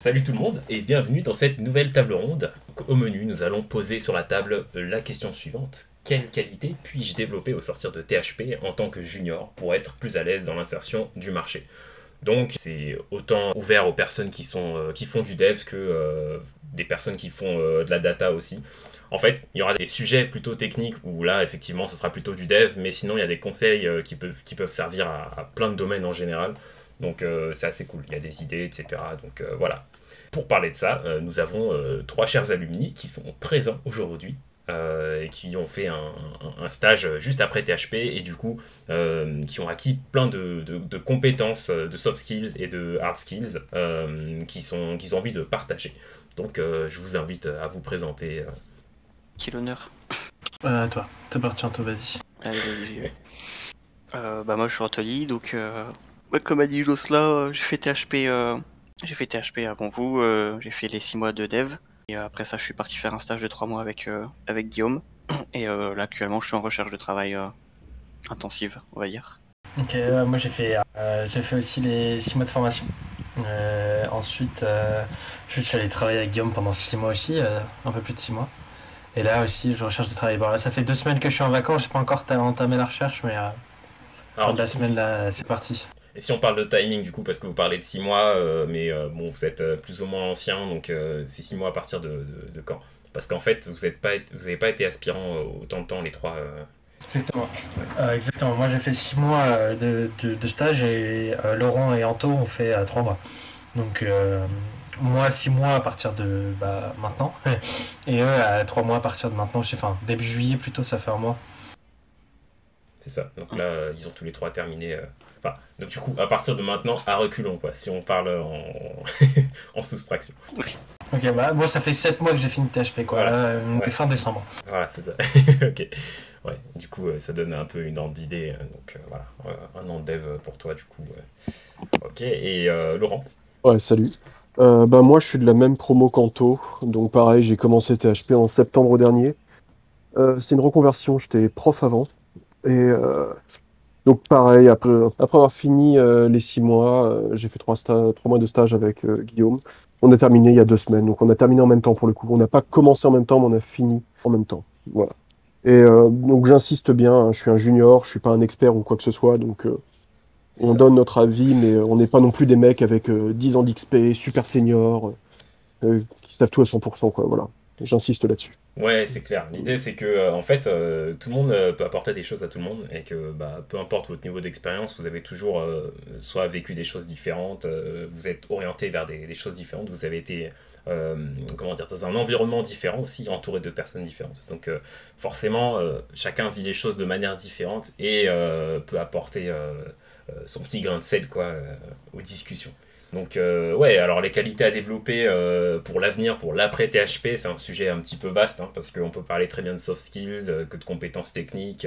Salut tout le monde et bienvenue dans cette nouvelle table ronde. Au menu, nous allons poser sur la table la question suivante. Quelle qualité puis-je développer au sortir de THP en tant que junior pour être plus à l'aise dans l'insertion du marché? Donc c'est autant ouvert aux personnes qui font du dev que des personnes qui font de la data aussi. En fait, il y aura des sujets plutôt techniques où là, effectivement, ce sera plutôt du dev, mais sinon, il y a des conseils qui peuvent servir à plein de domaines en général. Donc, c'est assez cool. Il y a des idées, etc. Donc, voilà. Pour parler de ça, nous avons trois chers alumni qui sont présents aujourd'hui et qui ont fait un stage juste après THP et du coup qui ont acquis plein de compétences de soft skills et de hard skills qu'ils ont envie de partager. Donc je vous invite à vous présenter. Qui est l'honneur? Toi, t'es parti, Anto, vas-y. Allez, vas-y, j'y vais. Moi je suis Anthony, donc comme a dit Josla, j'ai fait THP avant vous, j'ai fait les 6 mois de dev, et après ça je suis parti faire un stage de 3 mois avec Guillaume, et là actuellement je suis en recherche de travail intensive, on va dire. Ok, moi j'ai fait aussi les 6 mois de formation. Ensuite, je suis allé travailler avec Guillaume pendant 6 mois aussi, un peu plus de 6 mois. Et là aussi, je recherche du travail. Bon, là, ça fait 2 semaines que je suis en vacances, j'ai pas encore entamé la recherche, mais fin Alors de du la coup, semaine, là, c'est parti. et si on parle de timing du coup, parce que vous parlez de 6 mois, mais bon, vous êtes plus ou moins ancien, donc c'est 6 mois à partir de quand? Parce qu'en fait, vous n'avez pas été aspirant autant de temps les trois. Exactement. Exactement. Moi, j'ai fait 6 mois de stage et Laurent et Anto ont fait 3 mois. Donc, moi, 6 mois à partir de maintenant. Et eux, à 3 mois à partir de maintenant. Enfin, début juillet plutôt, ça fait un mois. C'est ça. Donc là, ils ont tous les trois terminé. Enfin, donc du coup, à partir de maintenant, à reculons, quoi, si on parle en soustraction. Ok, moi, ça fait 7 mois que j'ai fini THP, quoi. Voilà. Là, Ouais. fin décembre. Voilà, c'est ça. Ok. Ouais, du coup, ça donne un peu une ordre d'idée. Donc voilà, un an de dev pour toi, du coup. Ok, et Laurent? Ouais, salut. Moi, je suis de la même promo qu'Anto. Donc, pareil, j'ai commencé THP en septembre dernier. C'est une reconversion. J'étais prof avant. Et donc, pareil, après avoir fini les 6 mois, j'ai fait 3 mois de stage avec Guillaume. On a terminé il y a 2 semaines. Donc, on a terminé en même temps pour le coup. On n'a pas commencé en même temps, mais on a fini en même temps. Voilà. Et donc, j'insiste bien, hein, je suis un junior, je suis pas un expert ou quoi que ce soit. Donc, C'est on ça. donne notre avis, mais on n'est pas non plus des mecs avec 10 ans d'XP, super seniors, qui savent tout à 100%, quoi. Voilà. J'insiste là-dessus. Ouais, c'est clair. L'idée, c'est que en fait, tout le monde peut apporter des choses à tout le monde et que bah, peu importe votre niveau d'expérience, vous avez toujours soit vécu des choses différentes, vous êtes orienté vers des choses différentes, vous avez été comment dire, dans un environnement différent aussi, entouré de personnes différentes. Donc forcément, chacun vit les choses de manière différente et peut apporter son petit grain de sel quoi, aux discussions. Donc ouais, alors les qualités à développer pour l'avenir, pour l'après THP, c'est un sujet un petit peu vaste, hein, parce qu'on peut parler très bien de soft skills, que de compétences techniques.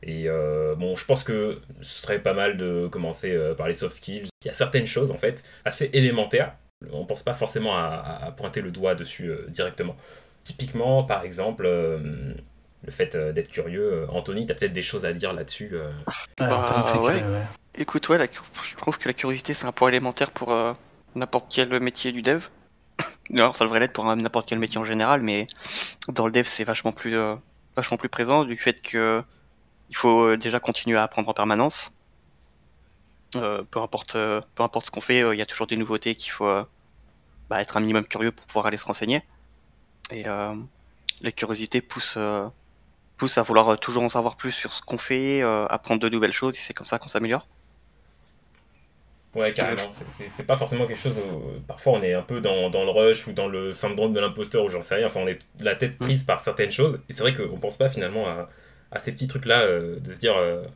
Bon, je pense que ce serait pas mal de commencer par les soft skills. Il y a certaines choses, en fait, assez élémentaires. On pense pas forcément à pointer le doigt dessus directement. Typiquement, par exemple, le fait d'être curieux. Anthony, t'as peut-être des choses à dire là-dessus. Anthony très Ouais, curieux, ouais. écoute, ouais, je trouve que la curiosité c'est un point élémentaire pour n'importe quel métier du dev. Alors ça devrait l'être pour n'importe quel métier en général, mais dans le dev c'est vachement plus présent du fait que il faut déjà continuer à apprendre en permanence. Peu importe ce qu'on fait, il y a toujours des nouveautés qu'il faut être un minimum curieux pour pouvoir aller se renseigner. Et la curiosité pousse à vouloir toujours en savoir plus sur ce qu'on fait, apprendre de nouvelles choses, et c'est comme ça qu'on s'améliore. Ouais, carrément. C'est pas forcément quelque chose où parfois on est un peu dans le rush ou dans le syndrome de l'imposteur ou j'en sais rien. Enfin, on est la tête Hmm. prise par certaines choses. Et c'est vrai qu'on pense pas finalement à ces petits trucs-là, de se dire,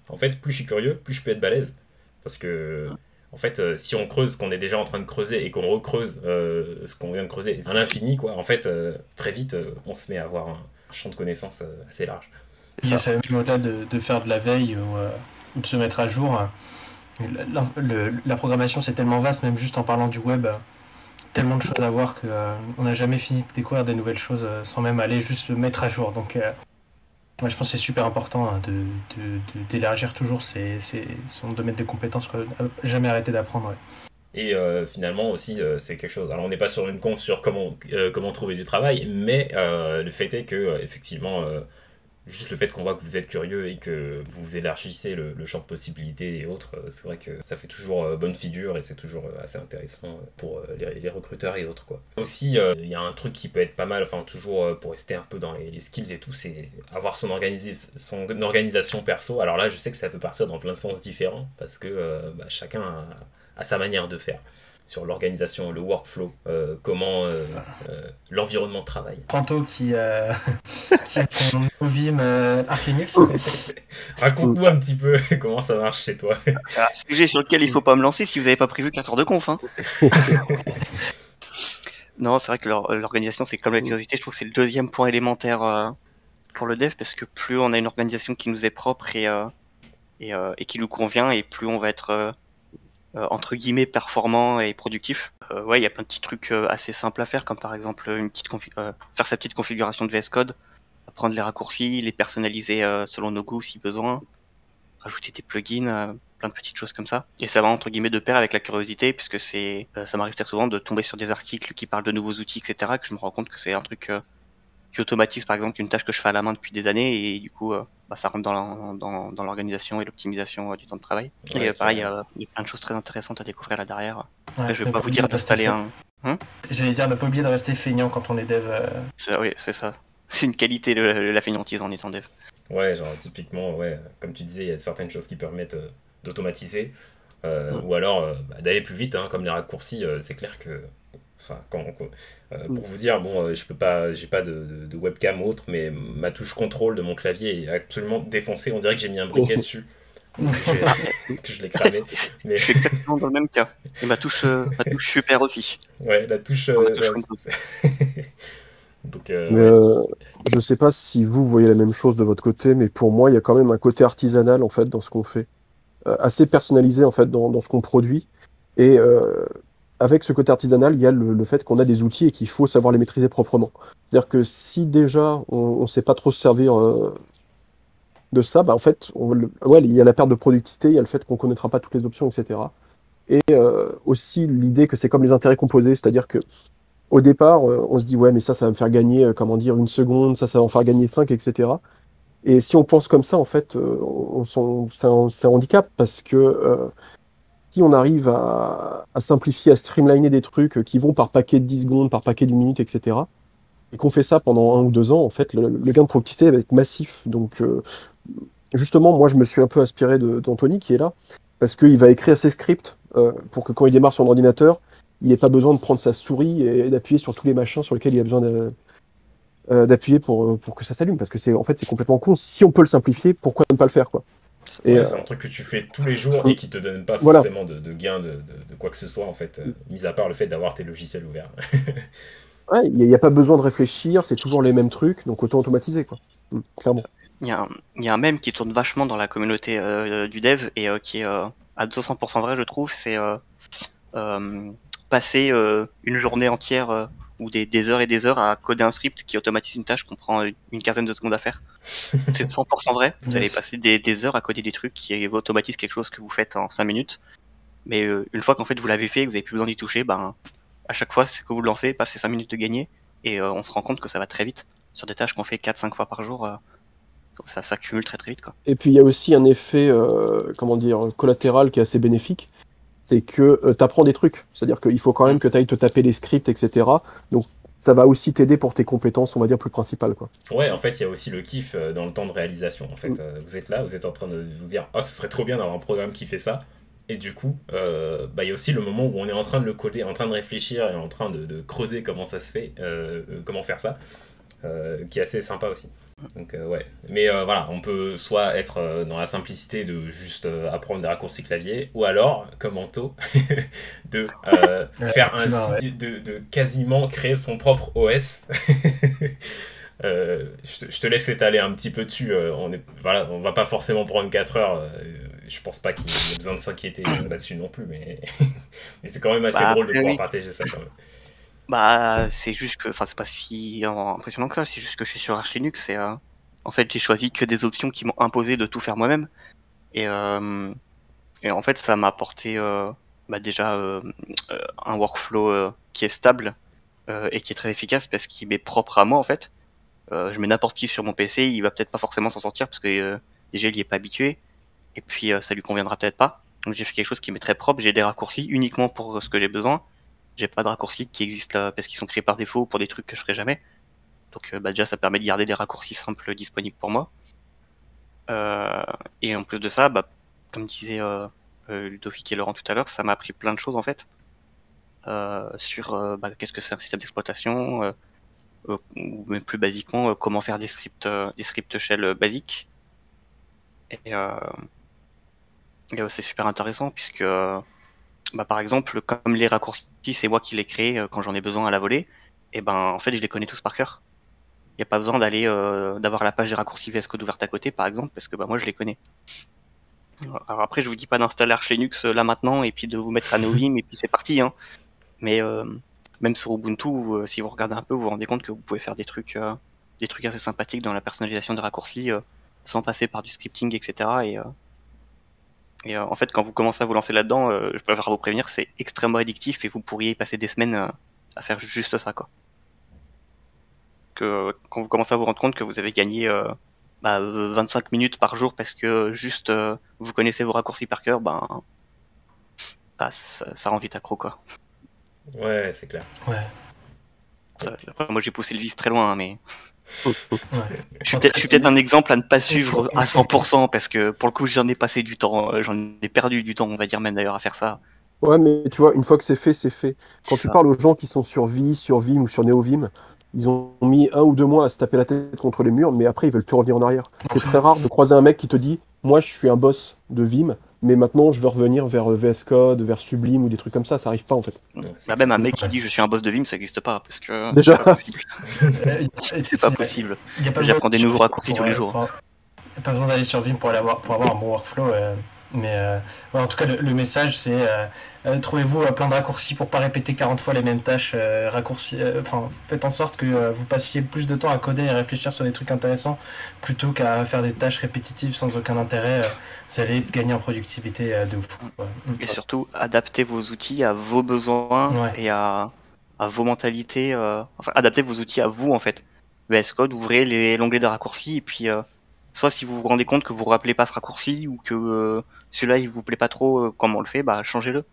en fait, plus je suis curieux, plus je peux être balèze. Parce que, en fait, si on creuse ce qu'on est déjà en train de creuser et qu'on recreuse ce qu'on vient de creuser à l'infini, quoi, en fait, très vite, on se met à avoir un champ de connaissances assez large. C'est Et ça. ça même au-delà de faire de la veille ou de se mettre à jour. La programmation, c'est tellement vaste, même juste en parlant du web, tellement de choses à voir que on n'a jamais fini de découvrir des nouvelles choses sans même aller juste se mettre à jour. Donc, ouais, je pense que c'est super important hein, d'élargir toujours son domaine de compétences, quoi. Jamais arrêter d'apprendre. Ouais. Et finalement aussi, c'est quelque chose. Alors, on n'est pas sur une conf sur comment trouver du travail, mais le fait est que, effectivement, juste le fait qu'on voit que vous êtes curieux et que vous élargissez le champ de possibilités et autres, c'est vrai que ça fait toujours bonne figure et c'est toujours assez intéressant pour les recruteurs et autres, quoi. Aussi, il y a un truc qui peut être pas mal, enfin toujours pour rester un peu dans les skills et tout, c'est avoir son organisation perso. Alors là, je sais que ça peut partir dans plein de sens différents parce que chacun a sa manière de faire sur l'organisation, le workflow, l'environnement de travail. Pranto qui a son nouveau Vim Arch Linux. Raconte-nous un petit peu comment ça marche chez toi. C'est un sujet sur lequel il faut pas me lancer si vous n'avez pas prévu 4 heures de conf. Hein. Non, c'est vrai que l'organisation, c'est comme la curiosité. Je trouve que c'est le deuxième point élémentaire pour le dev, parce que plus on a une organisation qui nous est propre et qui nous convient, et plus on va être entre guillemets performant et productif. Ouais, il y a plein de petits trucs assez simples à faire, comme par exemple faire sa petite configuration de VS Code, prendre les raccourcis, les personnaliser selon nos goûts si besoin, rajouter des plugins, plein de petites choses comme ça. Et ça va entre guillemets de pair avec la curiosité, puisque ça m'arrive très souvent de tomber sur des articles qui parlent de nouveaux outils, etc., que je me rends compte que c'est un truc qui automatise par exemple une tâche que je fais à la main depuis des années, et du coup ça rentre dans l'organisation et l'optimisation du temps de travail. Ouais, Et pareil, il y a plein de choses très intéressantes à découvrir là derrière. Ouais, Je vais pas vous dire d'installer un... J'allais dire, ne pas oublier de rester feignant quand on est dev. Oui, c'est ça. C'est une qualité, la fainéantise en étant dev. Ouais, genre typiquement, ouais, comme tu disais, il y a certaines choses qui permettent d'automatiser, ou alors d'aller plus vite, hein, comme les raccourcis, c'est clair que... Enfin, pour vous dire, bon, je peux pas, j'ai pas de webcam ou autre, mais ma touche contrôle de mon clavier est absolument défoncée. On dirait que j'ai mis un briquet dessus, que je l'ai cramé. Mais Je suis exactement dans le même cas. Et ma touche super aussi. ouais, la touche. Donc, Mais ouais. je sais pas si vous voyez la même chose de votre côté, mais pour moi, il y a quand même un côté artisanal en fait dans ce qu'on fait, assez personnalisé en fait dans ce qu'on produit. Et avec ce côté artisanal, il y a le fait qu'on a des outils et qu'il faut savoir les maîtriser proprement. C'est-à-dire que si déjà on ne sait pas trop se servir de ça, bah en fait, ouais, il y a la perte de productivité, il y a le fait qu'on connaîtra pas toutes les options, etc. Et aussi l'idée que c'est comme les intérêts composés, c'est-à-dire que au départ, on se dit ouais, mais ça va me faire gagner, comment dire, 1 seconde, ça va en faire gagner 5, etc. Et si on pense comme ça, en fait, c'est un handicap parce que si on arrive à simplifier, à streamliner des trucs qui vont par paquet de 10 secondes, par paquet d'une minute, etc., et qu'on fait ça pendant 1 ou 2 ans, en fait, le gain de productivité va être massif. Donc, justement, moi, je me suis un peu inspiré d'Anthony qui est là, parce qu'il va écrire ses scripts pour que quand il démarre son ordinateur, il n'ait pas besoin de prendre sa souris et d'appuyer sur tous les machins sur lesquels il a besoin d'appuyer pour que ça s'allume. Parce que en fait, c'est complètement con. Si on peut le simplifier, pourquoi ne pas le faire, quoi. Et, Ouais, c'est un truc que tu fais tous les jours et qui te donne pas voilà. forcément de gain de quoi que ce soit, en fait, mis à part le fait d'avoir tes logiciels ouverts. Ouais, il n'y a pas besoin de réfléchir, c'est toujours les mêmes trucs, donc autant automatiser, quoi. Clairement. Il y a un mème qui tourne vachement dans la communauté du dev et qui est à 200% vrai, je trouve. C'est passer une journée entière ou des heures et des heures à coder un script qui automatise une tâche qu'on prend une quinzaine de secondes à faire. C'est 100% vrai. Vous allez passer des heures à coder des trucs qui automatisent quelque chose que vous faites en 5 minutes. Mais une fois qu'en fait vous l'avez fait et que vous n'avez plus besoin d'y toucher, ben à chaque fois c'est que vous le lancez, passez 5 minutes de gagner et on se rend compte que ça va très vite. Sur des tâches qu'on fait 4-5 fois par jour, ça s'accumule très très vite, quoi. Et puis il y a aussi un effet, comment dire, collatéral qui est assez bénéfique, c'est que tu apprends des trucs. C'est-à-dire qu'il faut quand même que tu ailles te taper les scripts, etc. Donc ça va aussi t'aider pour tes compétences, on va dire, plus principales, quoi. Ouais, en fait, il y a aussi le kiff dans le temps de réalisation. En fait, vous êtes là, vous êtes en train de vous dire, ah, ce serait trop bien d'avoir un programme qui fait ça. Et du coup, il y a aussi le moment où on est en train de le coder, en train de réfléchir et en train de creuser comment ça se fait, comment faire ça, qui est assez sympa aussi. Donc ouais, mais voilà, on peut soit être dans la simplicité de juste apprendre des raccourcis clavier, ou alors, comme Anto, de faire de quasiment créer son propre OS. Je te laisse étaler un petit peu dessus. On va pas forcément prendre 4 heures. Je pense pas qu'il y ait besoin de s'inquiéter là-dessus non plus, mais c'est quand même assez drôle de pouvoir partager ça quand même. Bah, c'est juste que, enfin, c'est pas si impressionnant que ça, c'est juste que je suis sur Arch Linux et en fait, j'ai choisi que des options qui m'ont imposé de tout faire moi-même. Et en fait, ça m'a apporté bah déjà un workflow qui est stable et qui est très efficace parce qu'il m'est propre à moi en fait. Je mets n'importe qui sur mon PC, il va peut-être pas forcément s'en sortir parce que déjà il y est pas habitué et puis ça lui conviendra peut-être pas. Donc j'ai fait quelque chose qui m'est très propre, j'ai des raccourcis uniquement pour ce que j'ai besoin. J'ai pas de raccourcis qui existent là parce qu'ils sont créés par défaut pour des trucs que je ferai jamais. Donc bah déjà ça permet de garder des raccourcis simples disponibles pour moi. Et en plus de ça, bah, comme disait Ludovic et Laurent tout à l'heure, ça m'a appris plein de choses en fait sur bah, qu'est-ce que c'est un système d'exploitation, ou même plus basiquement comment faire des scripts shell basiques. Et, c'est super intéressant puisque bah, par exemple comme les raccourcis c'est moi qui les crée quand j'en ai besoin à la volée, et ben en fait je les connais tous par cœur. Il n'y a pas besoin d'avoir la page des raccourcis VS Code ouverte à côté par exemple parce que bah, moi je les connais. Alors après je vous dis pas d'installer Arch Linux là maintenant et puis de vous mettre à Novim et puis c'est parti hein. Mais même sur Ubuntu, si vous regardez un peu, vous vous rendez compte que vous pouvez faire des trucs assez sympathiques dans la personnalisation des raccourcis sans passer par du scripting, etc. Et en fait, quand vous commencez à vous lancer là-dedans, je préfère vous prévenir, c'est extrêmement addictif et vous pourriez y passer des semaines à faire juste ça, quoi. Quand vous commencez à vous rendre compte que vous avez gagné 25 minutes par jour parce que juste vous connaissez vos raccourcis par cœur, bah, ça rend vite accro, quoi. Ouais, c'est clair. Ouais. Après, moi j'ai poussé le vice très loin, hein, mais Ouais. je suis peut-être un exemple à ne pas suivre à 100% parce que pour le coup j'en ai passé du temps, j'en ai perdu du temps, on va dire même d'ailleurs à faire ça. Ouais, mais tu vois, une fois que c'est fait, c'est fait. Quand tu Ça. parles aux gens qui sont sur Vi, sur Vim ou sur NeoVim, ils ont mis 1 ou 2 mois à se taper la tête contre les murs, mais après ils veulent plus revenir en arrière. C'est très rare de croiser un mec qui te dit, moi je suis un boss de Vim, mais maintenant je veux revenir vers VS Code, vers Sublime ou des trucs comme ça arrive pas en fait. Bah, même un mec qui dit je suis un boss de Vim, ça n'existe pas parce que Déjà. c'est pas possible. C'est pas possible. Il y a pas J'apprends des besoin nouveaux raccourcis pour, tous les jours. pas besoin d'aller sur Vim pour avoir un bon workflow. Mais ouais, en tout cas, le message, c'est trouvez-vous plein de raccourcis pour pas répéter 40 fois les mêmes tâches. Faites en sorte que vous passiez plus de temps à coder et à réfléchir sur des trucs intéressants plutôt qu'à faire des tâches répétitives sans aucun intérêt. Vous allez gagner en productivité de ouf. Ouais. Et surtout, adaptez vos outils à vos besoins Ouais. et à vos mentalités. Enfin, adaptez vos outils à vous en fait. VS Code, ouvrez l'onglet de raccourcis et puis soit si vous vous rendez compte que vous ne vous rappelez pas ce raccourci ou que celui-là il vous plaît pas trop comme on le fait, bah changez-le,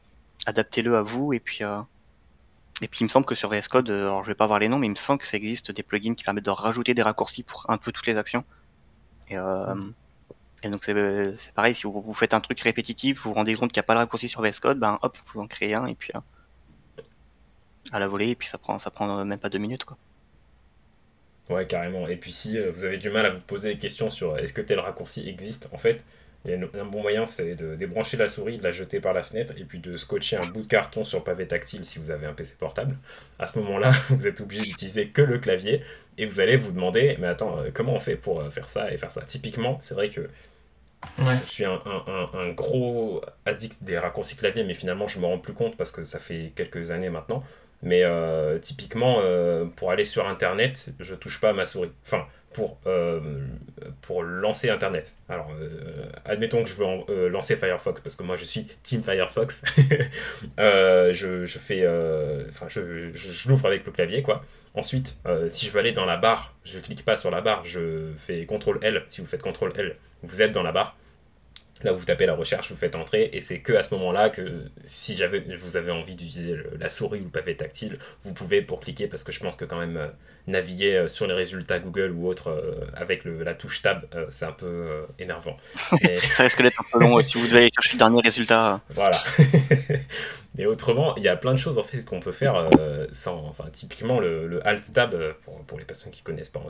adaptez-le à vous et puis il me semble que sur VS Code, alors je vais pas voir les noms, mais il me semble que ça existe des plugins qui permettent de rajouter des raccourcis pour un peu toutes les actions. Et, et donc c'est pareil, si vous faites un truc répétitif, vous vous rendez compte qu'il n'y a pas de raccourci sur VS Code, ben hop, vous en créez un et puis à la volée et puis ça prend même pas 2 minutes quoi. Ouais, carrément. Et puis si vous avez du mal à vous poser des questions sur est-ce que tel raccourci existe, en fait, il y a un bon moyen, c'est de débrancher la souris, de la jeter par la fenêtre et puis de scotcher un bout de carton sur pavé tactile si vous avez un PC portable. À ce moment-là, vous êtes obligé d'utiliser que le clavier et vous allez vous demander, mais attends, comment on fait pour faire ça et faire ça. Typiquement, c'est vrai que Ouais. je suis un gros addict des raccourcis clavier, mais finalement je me rends plus compte parce que ça fait quelques années maintenant. Mais typiquement, pour aller sur Internet, je touche pas à ma souris. Enfin, pour lancer Internet. Alors, admettons que je veux lancer Firefox, parce que moi je suis Team Firefox. Je fais. Enfin, je l'ouvre avec le clavier, quoi. Ensuite, si je veux aller dans la barre, je clique pas sur la barre, je fais CTRL-L. Si vous faites CTRL-L, vous êtes dans la barre. Là, vous tapez la recherche, vous faites entrer, et c'est que à ce moment-là que si vous avez envie d'utiliser la souris ou le pavé tactile, vous pouvez pour cliquer, parce que je pense que quand même naviguer sur les résultats Google ou autre avec la touche Tab, c'est un peu énervant. Mais... Ça risque d'être un peu long si vous devez aller chercher le dernier résultat. Voilà. Mais autrement, il y a plein de choses en fait qu'on peut faire sans. Enfin, typiquement le Alt Tab pour les personnes qui connaissent pas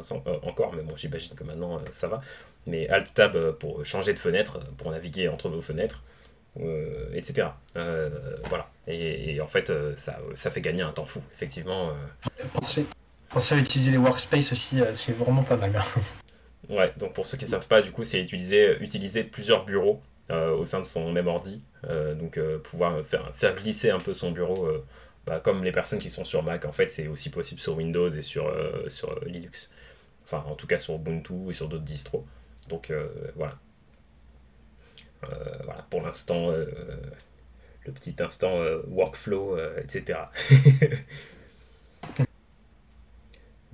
encore, mais bon, j'imagine que maintenant ça va. Mais Alt Tab pour changer de fenêtre, pour naviguer entre vos fenêtres, etc. Voilà. Et en fait, ça fait gagner un temps fou, effectivement. Pensez à utiliser les workspaces aussi, c'est vraiment pas mal. Ouais, donc pour ceux qui ne savent pas, du coup, c'est utiliser plusieurs bureaux au sein de son même ordi. Donc pouvoir faire glisser un peu son bureau, comme les personnes qui sont sur Mac. En fait, c'est aussi possible sur Windows et sur Linux. Enfin, en tout cas sur Ubuntu et sur d'autres distros. Donc voilà. Voilà, pour l'instant, le petit instant workflow, etc.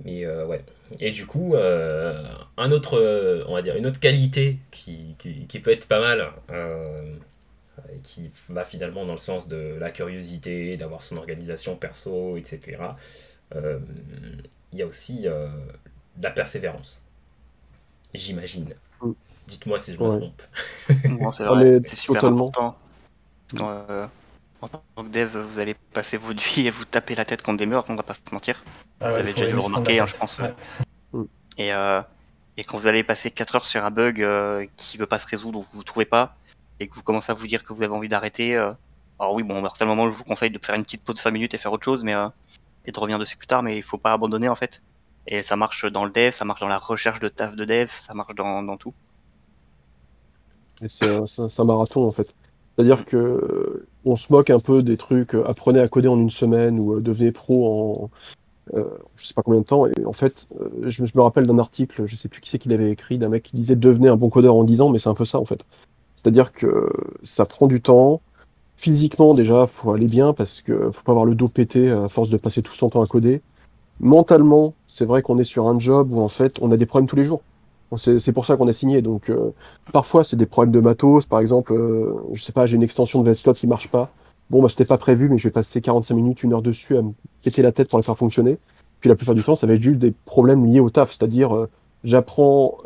Mais ouais. Et du coup, un autre, on va dire, une autre qualité qui peut être pas mal, qui va finalement dans le sens de la curiosité, d'avoir son organisation perso, etc. euh, Il y a aussi de la persévérance, j'imagine. Mm. Dites-moi si je me Ouais. trompe. Non, c'est Ah, vrai, mais c'est super totalement. important. Parce en tant que dev, vous allez passer votre vie à vous taper la tête contre des murs, on va pas se mentir. Ah Vous ouais, avez faut déjà dû le aimer se prendre remarquer, la hein, je tête. pense. Ouais. Et, euh, et quand vous allez passer 4 heures sur un bug qui veut pas se résoudre ou que vous trouvez pas, et que vous commencez à vous dire que vous avez envie d'arrêter, alors oui, bon, à tel moment, je vous conseille de faire une petite pause de 5 minutes et faire autre chose, mais et de revenir dessus plus tard, mais il faut pas abandonner en fait. Et ça marche dans le dev, ça marche dans la recherche de taf de dev, ça marche dans tout. Et c'est un marathon en fait. C'est-à-dire que on se moque un peu des trucs, apprenez à coder en une semaine ou devenez pro en je sais pas combien de temps. Et en fait, je me rappelle d'un article, je sais plus qui c'est qui l'avait écrit, d'un mec qui disait devenez un bon codeur en 10 ans, mais c'est un peu ça en fait. C'est-à-dire que ça prend du temps. Physiquement déjà, faut aller bien parce que faut pas avoir le dos pété à force de passer tout son temps à coder. Mentalement, c'est vrai qu'on est sur un job où en fait on a des problèmes tous les jours. Bon, c'est pour ça qu'on a signé. Donc parfois c'est des problèmes de matos. Par exemple, je sais pas, j'ai une extension de VS Code qui marche pas. Bon, bah c'était pas prévu, mais je vais passer 45 minutes, 1 heure dessus à me péter la tête pour la faire fonctionner. Puis la plupart du temps, ça va être juste des problèmes liés au taf. C'est-à-dire, j'apprends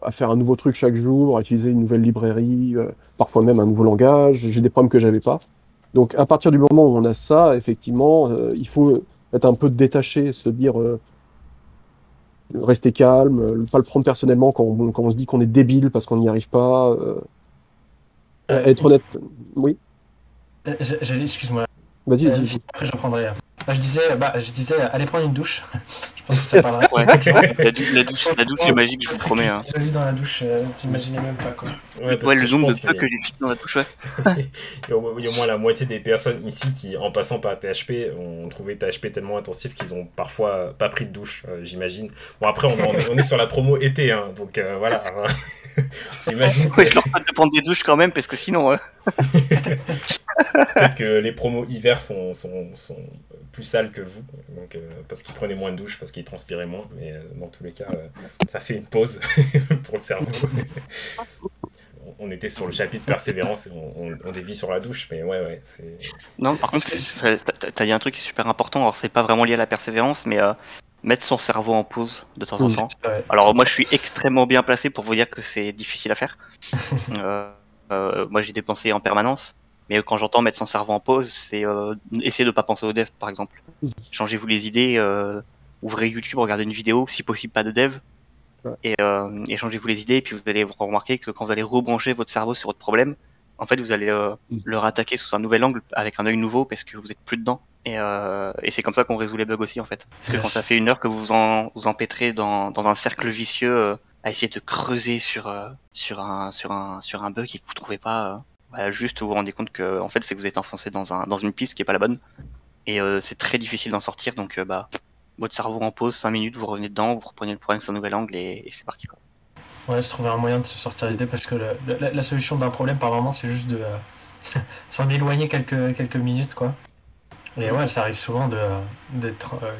à faire un nouveau truc chaque jour, à utiliser une nouvelle librairie, parfois même un nouveau langage. J'ai des problèmes que j'avais pas. Donc à partir du moment où on a ça, effectivement, il faut être un peu détaché, se dire rester calme, pas le prendre personnellement quand on se dit qu'on est débile parce qu'on n'y arrive pas. Être honnête. Oui, Excuse-moi. vas-y, vas-y. Après, j'en prendrai. Je disais, allez prendre une douche. Je pense que ça parlerait. Ouais, la douche c'est magique, je vous promets. Hein. Isolé dans la douche, t'imaginais même pas quoi. Ouais, parce Ouais, que le je nombre de pense peu que j'ai fini dans la douche, ouais. il y a au moins la moitié des personnes ici qui, en passant par THP, ont trouvé THP tellement intensif qu'ils ont parfois pas pris de douche, j'imagine. Bon, après, on est sur la promo été, hein, donc voilà. J'imagine Ouais, je leur souhaite de prendre des douches quand même, parce que sinon. peut-être que les promos hiver sont plus sales que vous, donc, parce qu'ils prenaient moins de douches, parce qu'ils transpiraient moins, mais dans tous les cas, ça fait une pause pour le cerveau. On était sur le chapitre persévérance et on dévie sur la douche, mais ouais, c'est... Non, par contre, t'as dit un truc qui est super important, alors c'est pas vraiment lié à la persévérance, mais mettre son cerveau en pause de temps en temps. Ouais. Alors moi je suis extrêmement bien placé pour vous dire que c'est difficile à faire. Moi j'ai dépensé en permanence, mais quand j'entends mettre son cerveau en pause, c'est essayer de pas penser au dev par exemple. Changez-vous les idées, ouvrez YouTube, regardez une vidéo, si possible pas de dev, et changez-vous les idées, et puis vous allez remarquer que quand vous allez rebrancher votre cerveau sur votre problème, en fait vous allez le rattaquer sous un nouvel angle avec un œil nouveau parce que vous êtes plus dedans. Et c'est comme ça qu'on résout les bugs aussi en fait. Parce que quand ça fait 1 heure que vous empêtrez dans un cercle vicieux à essayer de creuser sur un bug et que vous trouvez pas, juste vous vous rendez compte que en fait c'est que vous êtes enfoncé dans une piste qui est pas la bonne. Et c'est très difficile d'en sortir, donc votre cerveau en pause 5 minutes, vous revenez dedans, vous reprenez le problème sur un nouvel angle et c'est parti quoi. Ouais, se trouver un moyen de se sortir l'idée parce que la solution d'un problème par moment c'est juste de s'en éloigner quelques minutes quoi. Et ouais, ça arrive souvent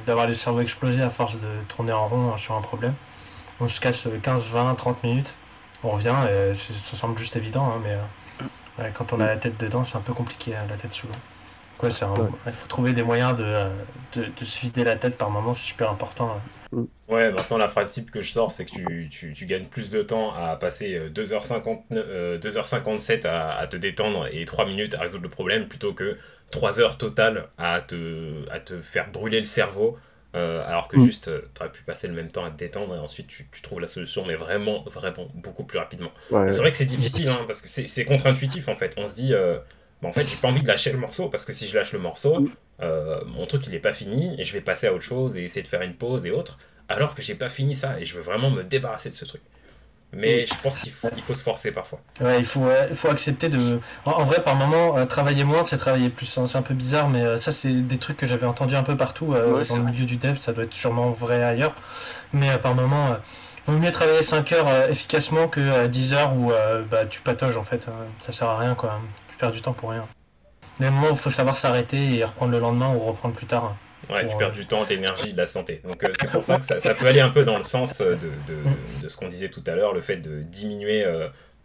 d'avoir le cerveau explosé à force de tourner en rond sur un problème. On se casse 15, 20, 30 minutes, on revient et ça semble juste évident, hein, mais ouais, quand on a la tête dedans, c'est un peu compliqué, hein, la tête sous l'eau. Ouais, il faut trouver des moyens de se vider la tête par moment, c'est super important. Ouais, maintenant la phrase type que je sors, c'est que tu gagnes plus de temps à passer 2h57 à te détendre et 3 minutes à résoudre le problème plutôt que 3 heures totales à te faire brûler le cerveau, alors que juste tu aurais pu passer le même temps à te détendre et ensuite tu trouves la solution, mais vraiment beaucoup plus rapidement. Ouais. C'est vrai que c'est difficile, hein, parce que c'est contre-intuitif en fait. On se dit, en fait, j'ai pas envie de lâcher le morceau parce que si je lâche le morceau, mon truc il est pas fini et je vais passer à autre chose et essayer de faire une pause et autres, alors que j'ai pas fini ça et je veux vraiment me débarrasser de ce truc. Mais je pense qu'il faut se forcer parfois. Ouais, il faut accepter de. En vrai, par moment, travailler moins, c'est travailler plus. Hein. C'est un peu bizarre, mais ça, c'est des trucs que j'avais entendus un peu partout dans le milieu du dev. Ça doit être sûrement vrai ailleurs. Mais par moment, il vaut mieux travailler 5 heures efficacement que 10 heures où tu patauges en fait. Ça sert à rien quoi. Tu perds du temps pour rien. Les moments où il faut savoir s'arrêter et reprendre le lendemain ou reprendre plus tard. Ouais, tu Pour, perds du temps, de l'énergie, de la santé. Donc c'est pour ça que ça peut aller un peu dans le sens de ce qu'on disait tout à l'heure, le fait de diminuer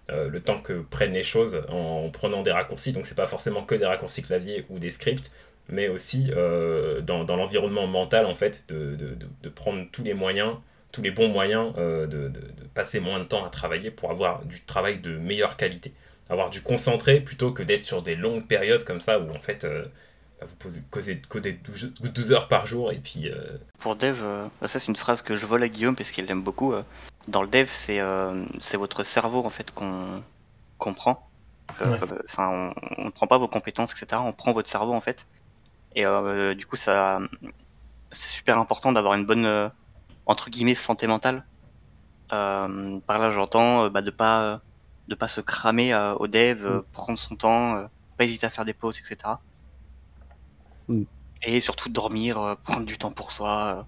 le temps que prennent les choses en prenant des raccourcis. Donc c'est pas forcément que des raccourcis clavier ou des scripts, mais aussi dans l'environnement mental en fait, de prendre tous les moyens, tous les bons moyens de passer moins de temps à travailler pour avoir du travail de meilleure qualité. Avoir du concentré plutôt que d'être sur des longues périodes comme ça où en fait vous codez 12 heures par jour et puis. Pour dev, ça c'est une phrase que je vole à Guillaume parce qu'il l'aime beaucoup. Dans le dev, c'est votre cerveau en fait qu'on prend. Ouais. Enfin, on ne prend pas vos compétences, etc. On prend votre cerveau en fait. Et du coup, c'est super important d'avoir une bonne entre guillemets santé mentale. Par là, j'entends de pas se cramer au dev, prendre son temps, pas hésiter à faire des pauses, etc. Mm. Et surtout dormir, prendre du temps pour soi,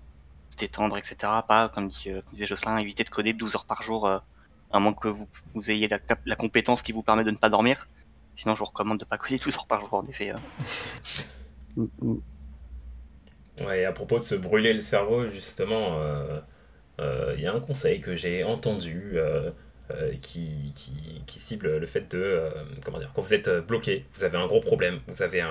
se détendre, etc. Pas, comme disait Jocelyn, éviter de coder 12 heures par jour, à moins que vous ayez la compétence qui vous permet de ne pas dormir. Sinon, je vous recommande de pas coder 12 heures par jour, en effet. Mm, mm. Ouais, et à propos de se brûler le cerveau, justement, il y a un conseil que j'ai entendu qui cible le fait comment dire, quand vous êtes bloqué, vous avez un gros problème, vous avez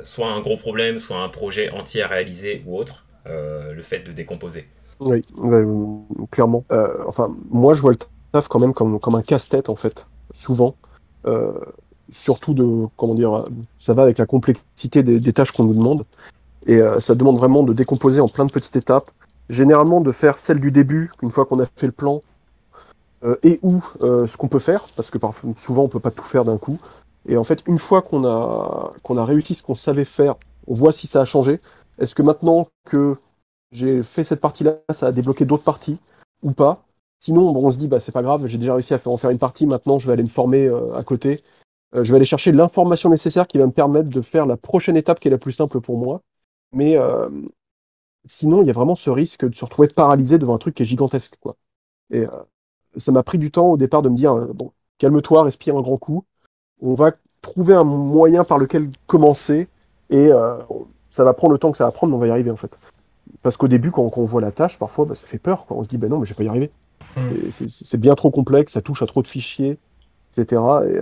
soit un gros problème, soit un projet entier à réaliser ou autre, le fait de décomposer. Oui, ouais, clairement. Enfin, moi, je vois le taf quand même comme un casse-tête, en fait, souvent. Euh, Surtout comment dire, ça va avec la complexité des tâches qu'on nous demande. Et ça demande vraiment de décomposer en plein de petites étapes. Généralement, de faire celle du début, une fois qu'on a fait le plan, et ou ce qu'on peut faire, parce que parfois, souvent, on peut pas tout faire d'un coup. Et en fait, une fois qu'on a réussi ce qu'on savait faire, on voit si ça a changé. Est-ce que maintenant que j'ai fait cette partie-là, ça a débloqué d'autres parties ou pas? Sinon, bon, on se dit, bah, c'est pas grave, j'ai déjà réussi à en faire une partie, maintenant je vais aller me former à côté. Je vais aller chercher l'information nécessaire qui va me permettre de faire la prochaine étape qui est la plus simple pour moi. Mais sinon, il y a vraiment ce risque de se retrouver paralysé devant un truc qui est gigantesque, quoi. Et ça m'a pris du temps au départ de me dire, bon, calme-toi, respire un grand coup. On va trouver un moyen par lequel commencer et ça va prendre le temps que ça va prendre, mais on va y arriver en fait. Parce qu'au début, quand on voit la tâche, parfois, bah, ça fait peur, quoi. On se dit, ben non, mais je vais pas y arriver. C'est bien trop complexe, ça touche à trop de fichiers, etc. Et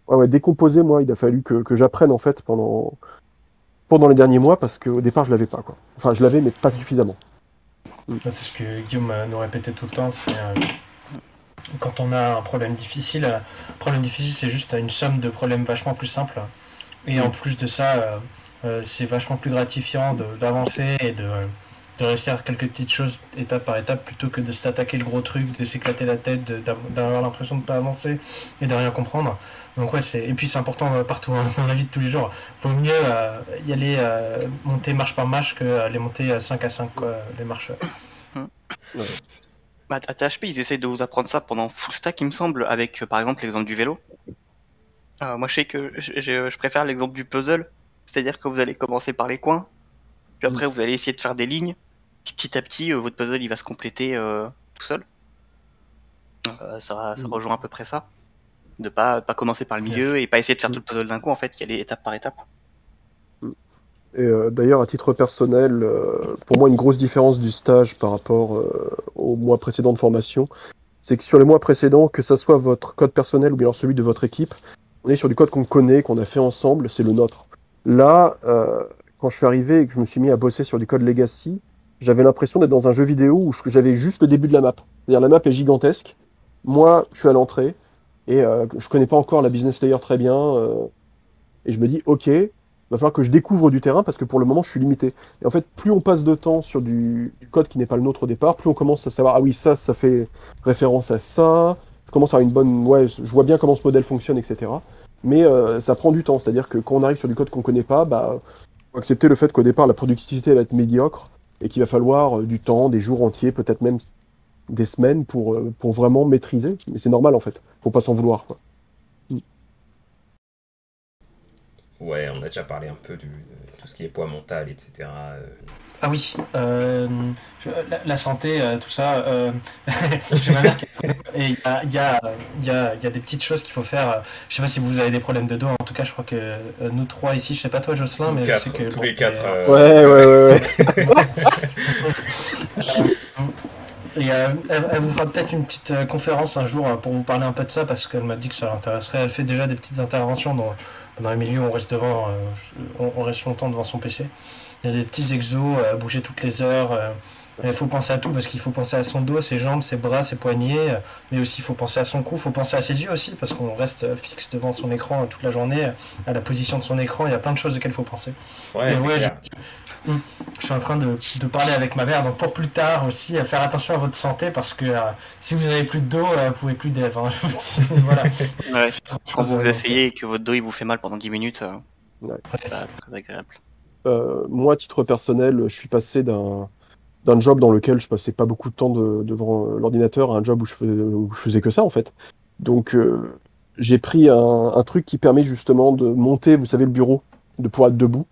ouais, ouais, décomposer, moi, il a fallu que j'apprenne en fait pendant les derniers mois parce qu'au départ, je l'avais pas, quoi. Enfin, je l'avais, mais pas suffisamment. C'est ce que Guillaume nous répétait tout le temps, c'est quand on a un problème difficile c'est juste une somme de problèmes vachement plus simples. Et en plus de ça, c'est vachement plus gratifiant d'avancer et de réussir quelques petites choses étape par étape plutôt que de s'attaquer le gros truc, de s'éclater la tête, d'avoir l'impression de ne pas avancer et de rien comprendre. Donc ouais, et puis c'est important partout dans la vie de tous les jours. Faut mieux y aller monter marche par marche que les monter 5 à 5 quoi, les marches. Ouais. Bah, à THP, ils essayent de vous apprendre ça pendant full stack, il me semble, avec par exemple l'exemple du vélo. Moi, je sais que je préfère l'exemple du puzzle, c'est-à-dire que vous allez commencer par les coins, puis après vous allez essayer de faire des lignes. Petit à petit, votre puzzle il va se compléter tout seul. Ça rejoint à peu près ça. De pas commencer par le milieu et pas essayer de faire tout le puzzle d'un coup, en fait, y aller étape par étape. Et d'ailleurs, à titre personnel, pour moi, une grosse différence du stage par rapport au mois précédent de formation, c'est que sur les mois précédents, que ça soit votre code personnel ou bien alors celui de votre équipe, on est sur du code qu'on connaît, qu'on a fait ensemble, c'est le nôtre. Là, quand je suis arrivé et que je me suis mis à bosser sur du code legacy, j'avais l'impression d'être dans un jeu vidéo où j'avais juste le début de la map. C'est-à-dire la map est gigantesque, moi je suis à l'entrée et je connais pas encore la business layer très bien et je me dis ok, va falloir que je découvre du terrain parce que pour le moment je suis limité. Et en fait, plus on passe de temps sur du code qui n'est pas le nôtre au départ, plus on commence à savoir ah oui ça fait référence à ça. Je commence à avoir une bonne je vois bien comment ce modèle fonctionne, etc. Mais ça prend du temps, c'est-à-dire que quand on arrive sur du code qu'on connaît pas, bah faut accepter le fait qu'au départ la productivité va être médiocre et qu'il va falloir du temps, des jours entiers, peut-être même des semaines pour vraiment maîtriser. Mais c'est normal en fait, faut pas s'en vouloir, quoi. Ouais, on a déjà parlé un peu de tout ce qui est poids mental, etc. Ah oui, la santé, tout ça. J'ai ma mère qui et il y a des petites choses qu'il faut faire. Je sais pas si vous avez des problèmes de dos. En tout cas, je crois que nous trois ici, je sais pas toi, Jocelyn, mais je sais que Tous les quatre. Et elle vous fera peut-être une petite conférence un jour pour vous parler un peu de ça parce qu'elle m'a dit que ça l'intéresserait. Elle fait déjà des petites interventions dans les milieux où on reste on reste longtemps devant son PC. Il y a des petits exos, bouger toutes les heures. Il faut penser à tout parce qu'il faut penser à son dos, ses jambes, ses bras, ses poignets. Mais aussi, il faut penser à son cou, il faut penser à ses yeux aussi parce qu'on reste fixe devant son écran toute la journée. À la position de son écran, il y a plein de choses auxquelles il faut penser. Ouais, Et c'est ouais, clair. je suis en train de parler avec ma mère, donc pour plus tard aussi, faire attention à votre santé parce que si vous avez plus de dos, vous pouvez plus dev. Hein. Voilà. Ouais. Quand vous vous asseyez et que votre dos il vous fait mal pendant 10 minutes, c'est pas très agréable. Moi, à titre personnel, je suis passé d'un job dans lequel je passais pas beaucoup de temps devant l'ordinateur à un job où je faisais que ça, en fait. Donc, j'ai pris un truc qui permet justement de monter, vous savez, le bureau, de pouvoir être debout.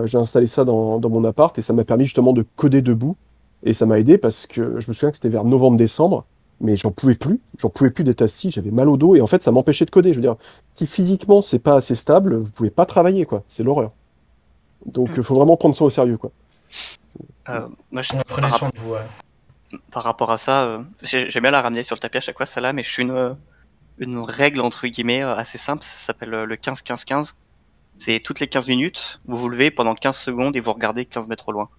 J'ai installé ça dans mon appart et ça m'a permis justement de coder debout. Et ça m'a aidé parce que je me souviens que c'était vers novembre-décembre, mais j'en pouvais plus. J'en pouvais plus d'être assis, j'avais mal au dos et en fait, ça m'empêchait de coder. Je veux dire, si physiquement c'est pas assez stable, vous pouvez pas travailler, quoi. C'est l'horreur. Donc, il faut vraiment prendre ça au sérieux, quoi. Moi, Prenez soin de vous. par rapport à ça, j'aime bien la ramener sur le tapis à chaque fois, celle-là, mais je suis une règle entre guillemets assez simple, ça s'appelle le 15-15-15. C'est toutes les 15 minutes, vous vous levez pendant 15 secondes et vous regardez 15 mètres au loin.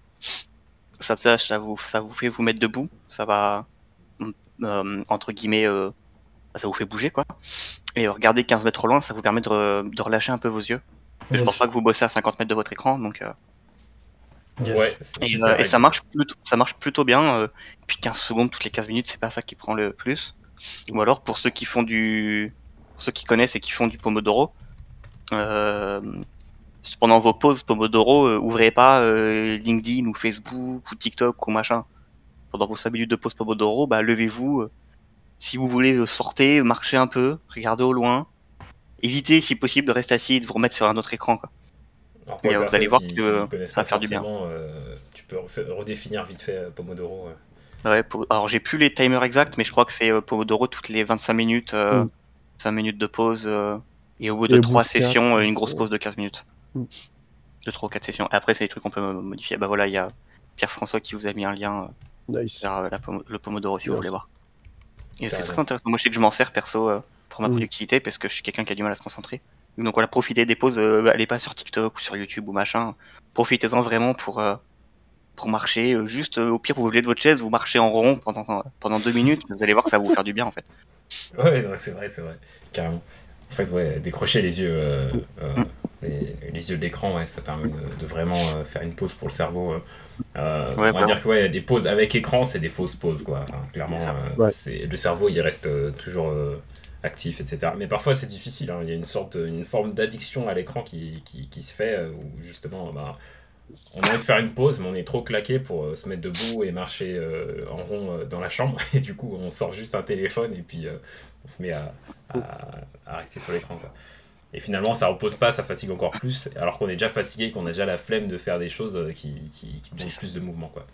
Ça vous fait vous mettre debout, ça va, entre guillemets, ça vous fait bouger quoi. Et regarder 15 mètres au loin, ça vous permet de relâcher un peu vos yeux. Je pense pas que vous bossez à 50 mètres de votre écran, donc... Yes. Ouais, c'est super Et ça marche plutôt bien. Puis 15 secondes toutes les 15 minutes, c'est pas ça qui prend le plus. Ou alors pour ceux qui connaissent et qui font du Pomodoro, pendant vos pauses Pomodoro, ouvrez pas LinkedIn ou Facebook ou TikTok ou machin. Pendant vos 5 minutes de pause Pomodoro, bah levez-vous. Si vous voulez, sortez, marchez un peu, regardez au loin. Évitez si possible de rester assis et de vous remettre sur un autre écran quoi. Alors pour Et les vous allez personnes voir qui que connaissent ça va pas faire du bien. forcément, tu peux redéfinir vite fait Pomodoro. Ouais, alors j'ai plus les timers exacts, mais je crois que c'est Pomodoro toutes les 25 minutes, 5 minutes de pause, et au bout de 3 sessions, une grosse pause de 15 minutes. De 3 ou 4 sessions. Et après, c'est des trucs qu'on peut modifier. Bah voilà, il y a Pierre-François qui vous a mis un lien Nice. vers le Pomodoro si vous voulez voir. Et c'est Carrément. très intéressant. Moi, je sais que je m'en sers perso pour ma productivité parce que je suis quelqu'un qui a du mal à se concentrer. Donc voilà, profitez des pauses, allez pas sur TikTok ou sur YouTube ou machin. Profitez-en vraiment pour marcher. Juste, au pire, vous vous levez de votre chaise, vous marchez en rond pendant 2 minutes. Vous allez voir que ça va vous faire du bien en fait. Ouais, non, c'est vrai, carrément. En fait, ouais, décrocher les yeux, les yeux de l'écran, ouais, ça permet de vraiment faire une pause pour le cerveau. On va dire que ouais, des pauses avec écran, c'est des fausses pauses, quoi. Enfin, clairement, le cerveau, il reste toujours actif, etc. Mais parfois, c'est difficile. Hein. Il y a une forme d'addiction à l'écran qui se fait, où justement, on a envie de faire une pause, mais on est trop claqué pour se mettre debout et marcher en rond dans la chambre. Et du coup, on sort juste un téléphone et puis on se met à rester sur l'écran, quoi. Et finalement, ça repose pas, ça fatigue encore plus, alors qu'on est déjà fatigué, qu'on a déjà la flemme de faire des choses qui demandent plus de mouvement, quoi.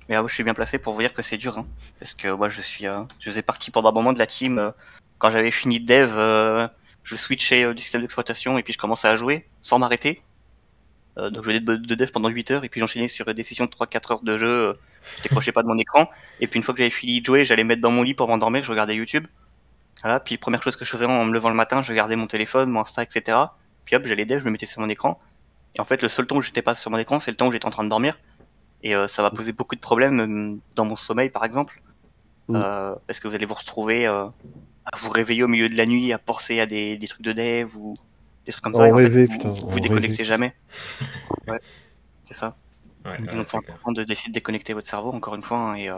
Mais je suis bien placé pour vous dire que c'est dur, hein, parce que moi, je faisais partie pendant un moment de la team. Quand j'avais fini de dev, je switchais du système d'exploitation et puis je commençais à jouer sans m'arrêter. Donc je faisais de dev pendant 8 heures et puis j'enchaînais sur des sessions de 3-4 heures de jeu. Je décrochais pas de mon écran. Et puis une fois que j'avais fini de jouer, j'allais me mettre dans mon lit pour m'endormir, je regardais YouTube. Voilà, puis première chose que je faisais en me levant le matin, je regardais mon téléphone, mon Insta, etc. Puis hop, j'allais dev, je me mettais sur mon écran. Et en fait, le seul temps où j'étais pas sur mon écran, c'est le temps où j'étais en train de dormir. Et ça va poser beaucoup de problèmes dans mon sommeil, par exemple. Parce que vous allez vous retrouver à vous réveiller au milieu de la nuit, à penser à des trucs de dev ou des trucs comme ça. Et en fait, vous déconnectez jamais. Ouais, c'est ça. Ouais, donc c'est important d'essayer de déconnecter votre cerveau, encore une fois. Hein, et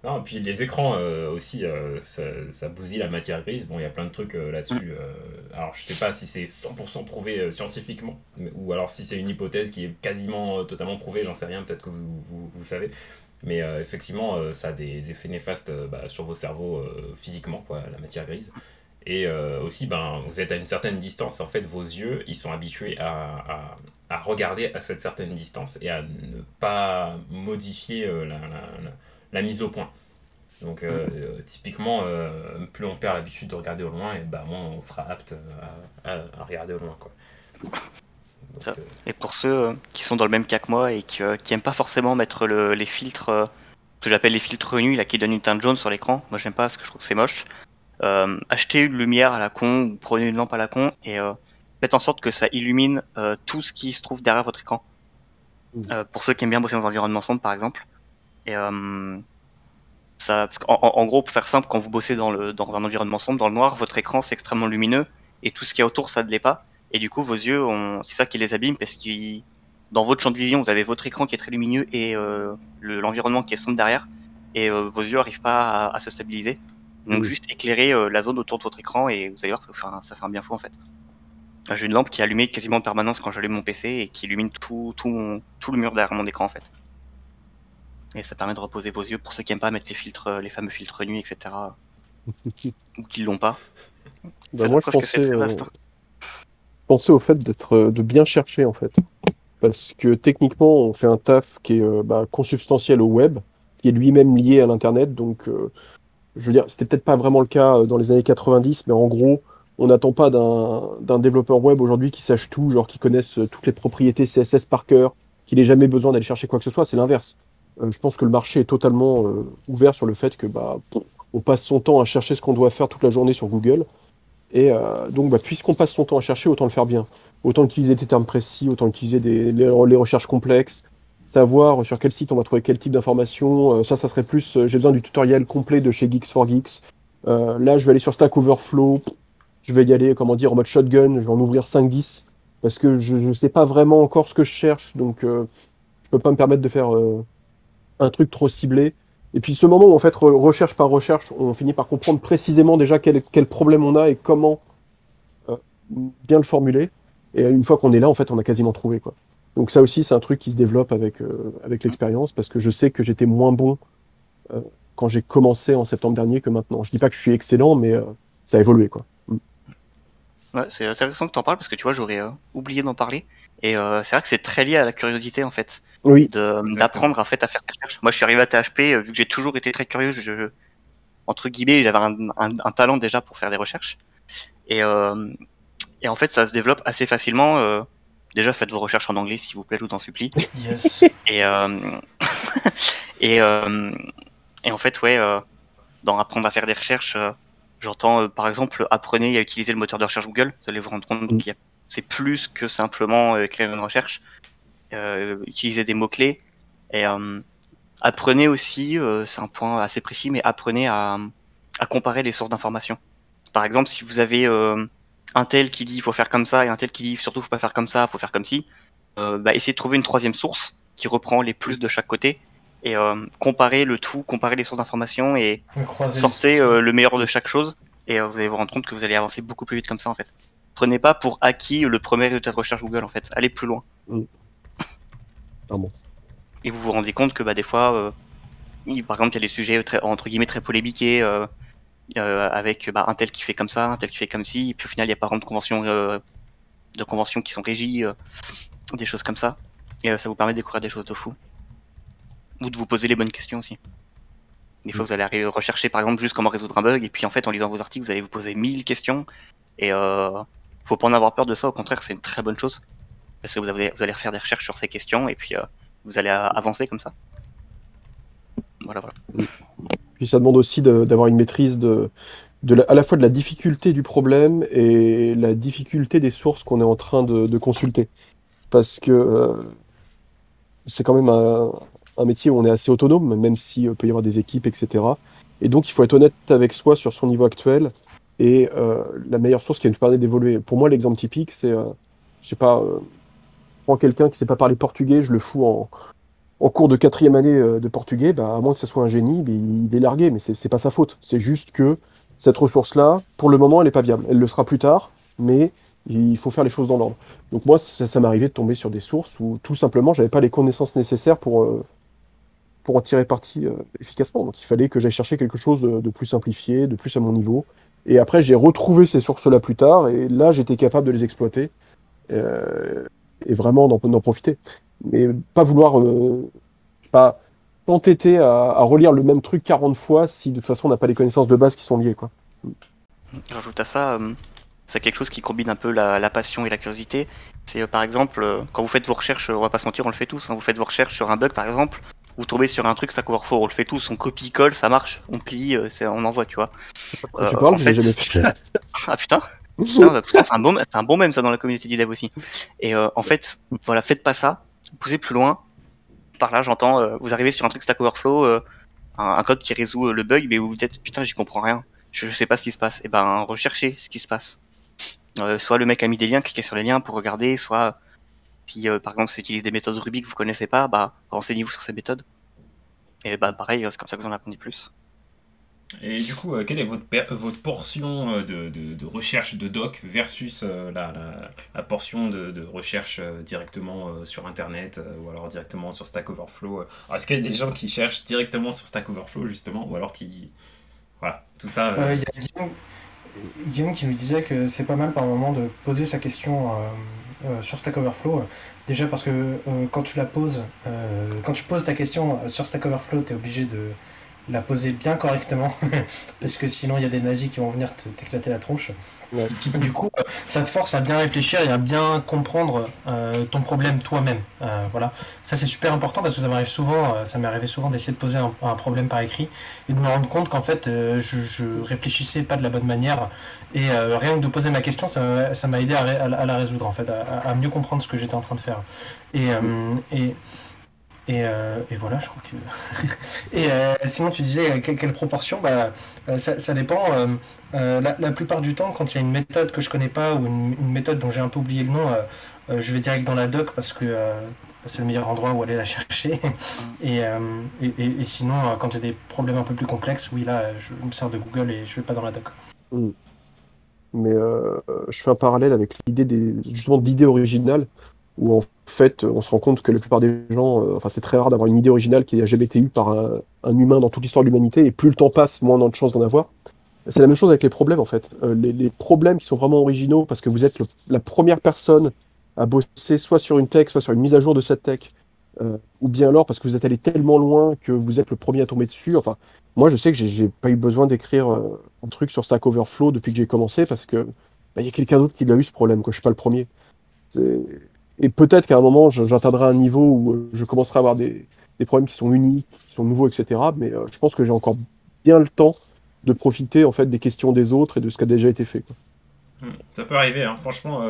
non, puis les écrans aussi, ça bousille la matière grise. Bon, il y a plein de trucs là-dessus. Alors, je sais pas si c'est 100% prouvé scientifiquement, ou alors si c'est une hypothèse qui est quasiment totalement prouvée, j'en sais rien, peut-être que vous savez. Mais effectivement, ça a des effets néfastes sur vos cerveaux physiquement, quoi, la matière grise. Et aussi, ben, vous êtes à une certaine distance. En fait, vos yeux, ils sont habitués à regarder à cette certaine distance et à ne pas modifier la mise au point. Donc, typiquement, plus on perd l'habitude de regarder au loin, et bah, moins on sera apte à regarder au loin, quoi. Donc, Ça. Et pour ceux qui sont dans le même cas que moi et qui aiment pas forcément mettre les filtres, que j'appelle les filtres nus, là, qui donnent une teinte jaune sur l'écran, moi j'aime pas parce que je trouve que c'est moche. Achetez une lumière à la con, ou prenez une lampe à la con et faites en sorte que ça illumine tout ce qui se trouve derrière votre écran. Pour ceux qui aiment bien bosser dans un environnement sombre, par exemple. Et parce en gros, pour faire simple, quand vous bossez dans un environnement sombre, dans le noir, votre écran c'est extrêmement lumineux et tout ce qui est autour ça ne l'est pas. Et du coup, vos yeux, c'est ça qui les abîme parce que dans votre champ de vision, vous avez votre écran qui est très lumineux et l'environnement qui est sombre derrière. Et vos yeux n'arrivent pas à se stabiliser. Donc juste éclairer la zone autour de votre écran et vous allez voir, ça fait un bien fou en fait. J'ai une lampe qui est allumée quasiment en permanence quand j'allume mon PC et qui illumine tout le mur derrière mon écran en fait. Et ça permet de reposer vos yeux pour ceux qui aiment pas mettre les fameux filtres nuits, etc. ou qui l'ont pas. Bah, moi, je pensais au fait de bien chercher en fait. Parce que techniquement, on fait un taf qui est consubstantiel au web, qui est lui-même lié à l'Internet. Donc, je veux dire, c'était peut-être pas vraiment le cas dans les années 90, mais en gros, on n'attend pas d'un développeur web aujourd'hui qui sache tout, genre qui connaisse toutes les propriétés CSS par cœur, qu'il ait jamais besoin d'aller chercher quoi que ce soit. C'est l'inverse. Je pense que le marché est totalement ouvert sur le fait que on passe son temps à chercher ce qu'on doit faire toute la journée sur Google. Et donc, puisqu'on passe son temps à chercher, autant le faire bien. Autant utiliser des termes précis, autant utiliser les recherches complexes, savoir sur quel site on va trouver quel type d'information. Ça serait plus, j'ai besoin du tutoriel complet de chez Geeks4Geeks. Là, je vais aller sur Stack Overflow. Je vais y aller, comment dire, en mode shotgun. Je vais en ouvrir 5-10. Parce que je ne sais pas vraiment encore ce que je cherche. Donc, je peux pas me permettre de faire un truc trop ciblé. Et puis ce moment où en fait recherche par recherche, on finit par comprendre précisément déjà quel problème on a et comment bien le formuler. Et une fois qu'on est là, en fait, on a quasiment trouvé, quoi. Donc ça aussi, c'est un truc qui se développe avec l'expérience, parce que je sais que j'étais moins bon quand j'ai commencé en septembre dernier que maintenant. Je dis pas que je suis excellent, mais ça a évolué, quoi. Ouais, c'est intéressant que t'en parles parce que tu vois, j'aurais oublié d'en parler. Et c'est vrai que c'est très lié à la curiosité en fait. Oui. D'apprendre en fait à faire des recherches. Moi, je suis arrivé à PHP, vu que j'ai toujours été très curieux, entre guillemets, j'avais un talent déjà pour faire des recherches. Et en fait, ça se développe assez facilement. Déjà, faites vos recherches en anglais, s'il vous plaît, je vous en supplie. Yes. Et en fait, ouais, dans apprendre à faire des recherches, j'entends par exemple apprenez à utiliser le moteur de recherche Google. Vous allez vous rendre compte que c'est plus que simplement écrire une recherche. Utiliser des mots-clés. Et apprenez aussi, c'est un point assez précis, mais apprenez à comparer les sources d'informations. Par exemple, si vous avez un tel qui dit il faut faire comme ça et un tel qui dit surtout faut pas faire comme ça, faut faire comme ci, essayez de trouver une troisième source qui reprend les plus de chaque côté et comparer le tout, comparer les sources d'informations et sortez le meilleur de chaque chose et vous allez vous rendre compte que vous allez avancer beaucoup plus vite comme ça en fait. Prenez pas pour acquis le premier résultat de recherche Google en fait, allez plus loin. Ah bon. Et vous vous rendez compte que des fois, par exemple, il y a des sujets très, entre guillemets très polémiqués avec un tel qui fait comme ça, un tel qui fait comme ci, et puis au final il n'y a pas vraiment de conventions qui sont régies, des choses comme ça. Et ça vous permet de découvrir des choses de fou. Ou de vous poser les bonnes questions aussi. Des fois vous allez arriver rechercher par exemple juste comment résoudre un bug, et puis en fait en lisant vos articles vous allez vous poser 1000 questions, et faut pas en avoir peur de ça, au contraire c'est une très bonne chose. Parce que vous allez refaire des recherches sur ces questions, et puis vous allez avancer comme ça. Voilà. Puis ça demande aussi d'avoir une maîtrise à la fois de la difficulté du problème et la difficulté des sources qu'on est en train de consulter. Parce que c'est quand même un métier où on est assez autonome, même s'il peut y avoir des équipes, etc. Et donc il faut être honnête avec soi sur son niveau actuel. Et la meilleure source qui va nous permettre d'évoluer. Pour moi, l'exemple typique, c'est, je sais pas, prends quelqu'un qui ne sait pas parler portugais, je le fous en cours de 4e année de portugais, à moins que ce soit un génie, il est largué, mais c'est pas sa faute. C'est juste que cette ressource-là, pour le moment, elle n'est pas viable. Elle le sera plus tard, mais il faut faire les choses dans l'ordre. Donc moi, ça m'est arrivé de tomber sur des sources où tout simplement, j'avais pas les connaissances nécessaires pour en tirer parti efficacement. Donc il fallait que j'aille chercher quelque chose de plus simplifié, de plus à mon niveau. Et après, j'ai retrouvé ces sources-là plus tard, et là, j'étais capable de les exploiter et vraiment d'en profiter. Mais pas vouloir, pas t'entêter à relire le même truc 40 fois si de toute façon on n'a pas les connaissances de base qui sont liées, quoi. Rajoute à ça, c'est quelque chose qui combine un peu la passion et la curiosité. C'est par exemple, quand vous faites vos recherches, on va pas se mentir, on le fait tous, hein, vous faites vos recherches sur un bug par exemple, vous tombez sur un truc Stack Overflow, on le fait tous, on copie-colle, ça marche, on plie, on envoie, tu vois. Tu parles, en je l'ai fait- jamais fait. Ah putain, putain, c'est un bon mème ça dans la communauté du dev aussi. Et en fait, voilà, faites pas ça, poussez plus loin. Par là, j'entends, vous arrivez sur un truc Stack Overflow, un code qui résout le bug, mais vous vous dites putain, j'y comprends rien, je sais pas ce qui se passe. Et ben, recherchez ce qui se passe. Soit le mec a mis des liens, cliquez sur les liens pour regarder, soit si par exemple ça utilise des méthodes Ruby que vous connaissez pas, bah renseignez-vous sur ces méthodes. Et bah pareil, c'est comme ça que vous en apprenez plus. Et du coup, quelle est votre portion de recherche de doc versus la portion de recherche directement sur Internet ou alors directement sur Stack Overflow alors, est-ce qu'il y a des gens qui cherchent directement sur Stack Overflow justement ou alors qui... Voilà, tout ça... Il y a Guillaume qui me disait que c'est pas mal par moment de poser sa question sur Stack Overflow. Déjà parce que quand tu la poses, quand tu poses ta question sur Stack Overflow, tu es obligé de la poser bien correctement parce que sinon il y a des nazis qui vont venir t'éclater la tronche. Ouais. Du coup, ça te force à bien réfléchir et à bien comprendre ton problème toi-même. Voilà, ça c'est super important parce que ça m'arrive souvent, ça m'est arrivé souvent d'essayer de poser un problème par écrit et de me rendre compte qu'en fait je réfléchissais pas de la bonne manière et rien que de poser ma question, ça m'a aidé à la résoudre en fait, à mieux comprendre ce que j'étais en train de faire. Et voilà, je crois que. Et sinon, tu disais quelle proportion, bah, ça dépend. La plupart du temps, quand il y a une méthode que je connais pas ou une méthode dont j'ai un peu oublié le nom, je vais direct dans la doc parce que c'est le meilleur endroit où aller la chercher. Et sinon, quand j'ai des problèmes un peu plus complexes, oui, là, je me sers de Google et je vais pas dans la doc. Mm. Mais je fais un parallèle avec justement d'idées originales, où en fait on se rend compte que la plupart des gens, enfin c'est très rare d'avoir une idée originale qui n'a jamais été eue par un humain dans toute l'histoire de l'humanité, et plus le temps passe, moins on a de chances d'en avoir. C'est la même chose avec les problèmes en fait. Les problèmes qui sont vraiment originaux, parce que vous êtes la première personne à bosser soit sur une tech, soit sur une mise à jour de cette tech, ou bien alors parce que vous êtes allé tellement loin que vous êtes le premier à tomber dessus. Enfin, moi je sais que j'ai pas eu besoin d'écrire un truc sur Stack Overflow depuis que j'ai commencé, parce que bah, y a quelqu'un d'autre qui l'a eu ce problème, quoi. Je suis pas le premier. C'est- Et peut-être qu'à un moment j'atteindrai un niveau où je commencerai à avoir des problèmes qui sont uniques, qui sont nouveaux, etc. Mais je pense que j'ai encore bien le temps de profiter en fait des questions des autres et de ce qui a déjà été fait, quoi. Ça peut arriver, hein. Franchement,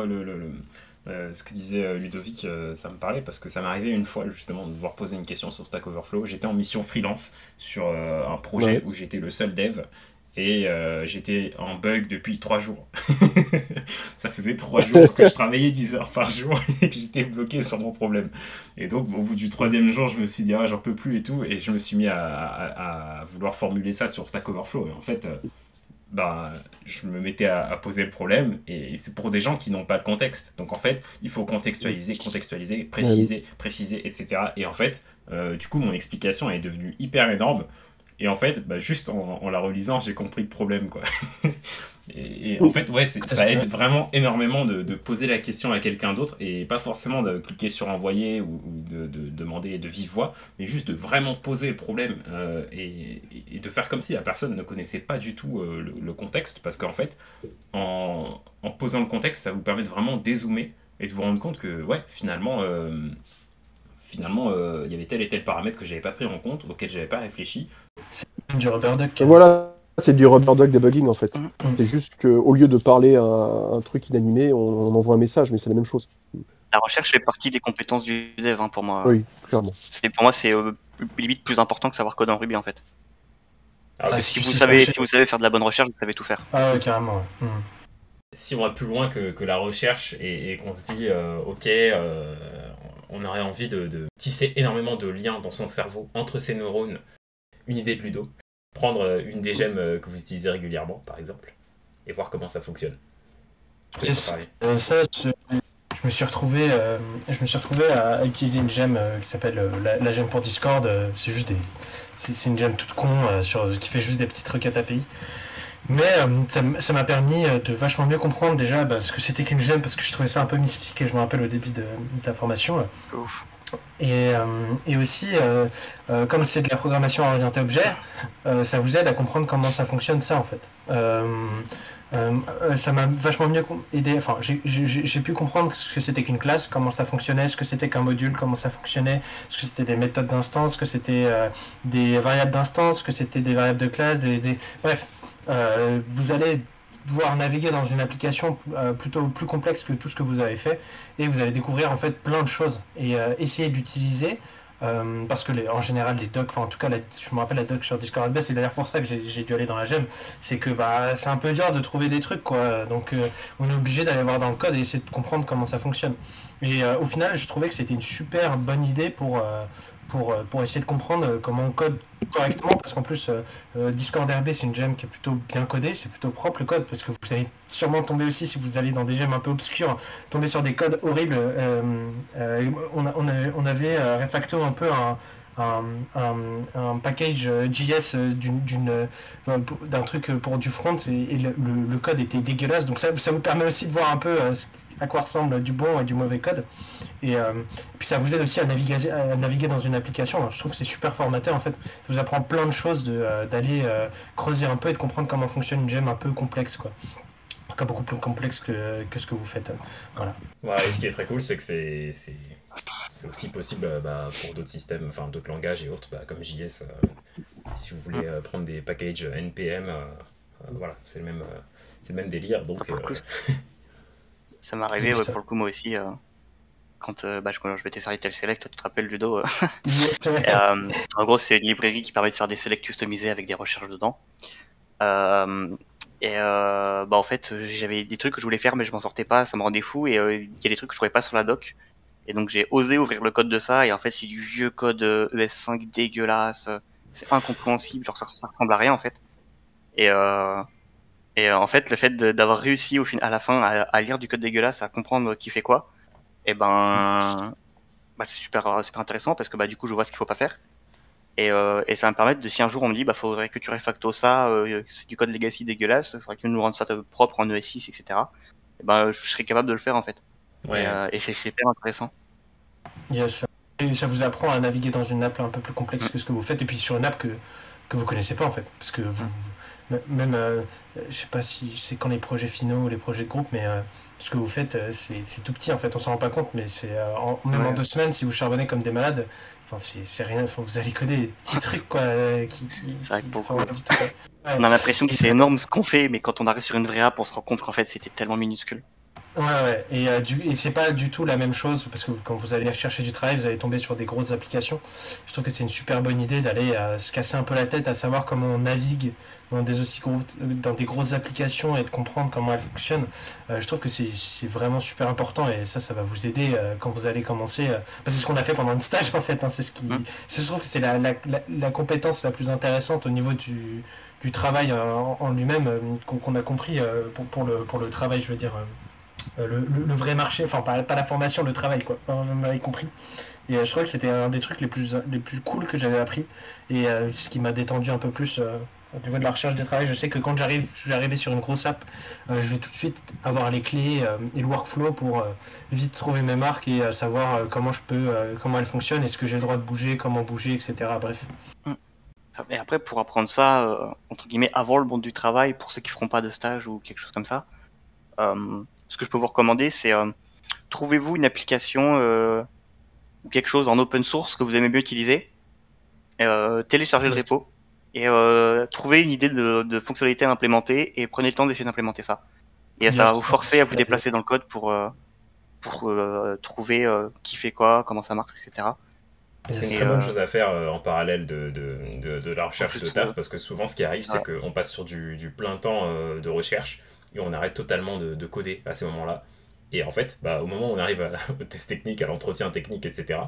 ce que disait Ludovic, ça me parlait parce que ça m'est arrivé une fois justement de devoir poser une question sur Stack Overflow. J'étais en mission freelance sur un projet Ouais. où j'étais le seul dev et j'étais en bug depuis 3 jours. Ça faisait 3 jours que je travaillais 10 heures par jour et que j'étais bloqué sur mon problème. Et donc au bout du 3e jour, je me suis dit ah, j'en peux plus et tout, et je me suis mis à vouloir formuler ça sur Stack Overflow. Et en fait, bah, je me mettais à poser le problème, et c'est pour des gens qui n'ont pas de contexte. Donc en fait, il faut contextualiser, préciser, etc. Et en fait, du coup, mon explication est devenue hyper énorme. Et en fait, bah, juste en la relisant, j'ai compris le problème, quoi. Et en fait, ouais, ça aide vraiment énormément de poser la question à quelqu'un d'autre et pas forcément de cliquer sur envoyer ou de demander de vive voix, mais juste de vraiment poser le problème et de faire comme si la personne ne connaissait pas du tout le contexte, parce qu'en fait, en posant le contexte, ça vous permet de vraiment dézoomer et de vous rendre compte que, ouais, finalement, il y avait tel et tel paramètre que j'avais pas pris en compte, auquel j'avais pas réfléchi. Du rubber duck. Voilà, c'est du rubber duck debugging en fait. Mm. C'est juste qu'au lieu de parler à un truc inanimé, on envoie un message, mais c'est la même chose. La recherche fait partie des compétences du dev, hein, pour moi. Oui, clairement. Pour moi, c'est limite plus important que savoir coder en Ruby en fait. Alors que Si vous savez faire de la bonne recherche, vous savez tout faire. Ah ouais, carrément, ouais. si on va plus loin que la recherche et qu'on se dit ok, on aurait envie de tisser énormément de liens dans son cerveau entre ses neurones, une idée de Ludo, prendre une des gemmes que vous utilisez régulièrement par exemple et voir comment ça fonctionne. Je me suis retrouvé à utiliser une gemme qui s'appelle la gemme pour Discord. C'est juste c'est une gemme toute con qui fait juste des petites requêtes API. Mais ça m'a permis de vachement mieux comprendre déjà ce que c'était qu'une gemme, parce que je trouvais ça un peu mystique, et je me rappelle au début de la formation. Ouf. Et aussi, comme c'est de la programmation orientée objet, ça vous aide à comprendre comment ça fonctionne ça en fait. Ça m'a vachement mieux aidé. Enfin, j'ai pu comprendre ce que c'était qu'une classe, comment ça fonctionnait, ce que c'était qu'un module, comment ça fonctionnait, ce que c'était des méthodes d'instance, ce que c'était des variables d'instance, ce que c'était des variables de classe, bref. Vous allez devoir naviguer dans une application plutôt plus complexe que tout ce que vous avez fait, et vous allez découvrir en fait plein de choses et essayer d'utiliser parce que en général les docs, enfin en tout cas je me rappelle la doc sur Discord Adbest, c'est d'ailleurs pour ça que j'ai dû aller dans la gemme, c'est que c'est un peu dur de trouver des trucs quoi, donc on est obligé d'aller voir dans le code et essayer de comprendre comment ça fonctionne. Et au final je trouvais que c'était une super bonne idée pour essayer de comprendre comment on code correctement, parce qu'en plus Discord RB c'est une gemme qui est plutôt bien codée, c'est plutôt propre le code, parce que vous allez sûrement tomber aussi, si vous allez dans des gemmes un peu obscures, tomber sur des codes horribles. On avait refacto un peu un, un package JS d'un truc pour du front, et le code était dégueulasse, donc ça vous permet aussi de voir un peu à quoi ressemble du bon et du mauvais code. Et puis ça vous aide aussi à naviguer dans une application. Alors, je trouve que c'est super formateur en fait. Ça vous apprend plein de choses d'aller creuser un peu et de comprendre comment fonctionne une gemme un peu complexe quoi. En tout cas beaucoup plus complexe que ce que vous faites. Voilà. Voilà, et ce qui est très cool, c'est que c'est aussi possible pour d'autres systèmes, enfin d'autres langages et autres, comme JS. Si vous voulez prendre des packages NPM, voilà, c'est le même délire. Donc, Pour le coup, ça m'est arrivé ça. pour le coup moi aussi. Quand je m'étais servi tel select, tu te rappelles Ludo C'est vrai. En gros, c'est une librairie qui permet de faire des selects customisés avec des recherches dedans. En fait, j'avais des trucs que je voulais faire, mais je m'en sortais pas, ça me rendait fou. Et il y a des trucs que je trouvais pas sur la doc. Et donc j'ai osé ouvrir le code de ça. Et en fait, c'est du vieux code ES5 dégueulasse. C'est incompréhensible, genre ça ressemble à rien en fait. Et, euh, en fait, le fait d'avoir réussi à la fin à lire du code dégueulasse, à comprendre qui fait quoi, et c'est super intéressant parce que du coup je vois ce qu'il faut pas faire. Et ça va me permettre de, si un jour on me dit faudrait que tu refacto ça, c'est du code legacy dégueulasse, faudrait que tu nous rendes ça propre en ES6, etc. Je serais capable de le faire en fait. ouais. Et c'est super intéressant. Yes. Et ça vous apprend à naviguer dans une app un peu plus complexe que ce que vous faites, et puis sur une app que vous connaissez pas en fait, parce que même je sais pas si c'est quand les projets finaux ou les projets de groupe, mais ce que vous faites c'est tout petit en fait, on s'en rend pas compte, mais c'est même en Ouais. 2 semaines si vous charbonnez comme des malades, enfin c'est rien, enfin, vous allez coder des petits trucs quoi C'est vrai que qui pour sont le rien coup, du tout, quoi. Ouais. on a l'impression que Et, c'est énorme ce qu'on fait, mais quand on arrive sur une vraie app, on se rend compte qu'en fait c'était tellement minuscule. ouais. Et c'est pas du tout la même chose, parce que quand vous allez chercher du travail, vous allez tomber sur des grosses applications. Je trouve que c'est une super bonne idée d'aller se casser un peu la tête à savoir comment on navigue dans des grosses applications et de comprendre comment elles fonctionnent. Je trouve que c'est vraiment super important, et ça va vous aider quand vous allez commencer. Parce que c'est ce qu'on a fait pendant le stage en fait. Hein, je trouve que c'est la compétence la plus intéressante au niveau du travail en lui-même qu'on a compris pour le travail, je veux dire. Le vrai marché, enfin pas la formation, le travail quoi. Enfin, vous m'avez compris. Et je trouvais que c'était un des trucs les plus cool que j'avais appris, et ce qui m'a détendu un peu plus au niveau de la recherche de travail. Je sais que quand je vais arriver sur une grosse app, je vais tout de suite avoir les clés et le workflow pour vite trouver mes marques et savoir comment elles fonctionnent, est-ce que j'ai le droit de bouger, comment bouger, etc. Bref. Et après, pour apprendre ça, entre guillemets, avant le monde du travail, pour ceux qui feront pas de stage ou quelque chose comme ça, ce que je peux vous recommander, c'est trouvez-vous une application ou quelque chose en open source que vous aimez bien utiliser, téléchargez le repo et trouvez une idée de fonctionnalité à implémenter et prenez le temps d'essayer d'implémenter ça. Et ça va vous forcer à vous déplacer dans le code pour trouver qui fait quoi, comment ça marche, etc. C'est une très bonne chose à faire en parallèle de la recherche de taf, parce que souvent ce qui arrive, c'est qu'on passe sur du plein temps de recherche et on arrête totalement de coder à ces moments-là. Et en fait, au moment où on arrive au test technique, à l'entretien technique, etc.,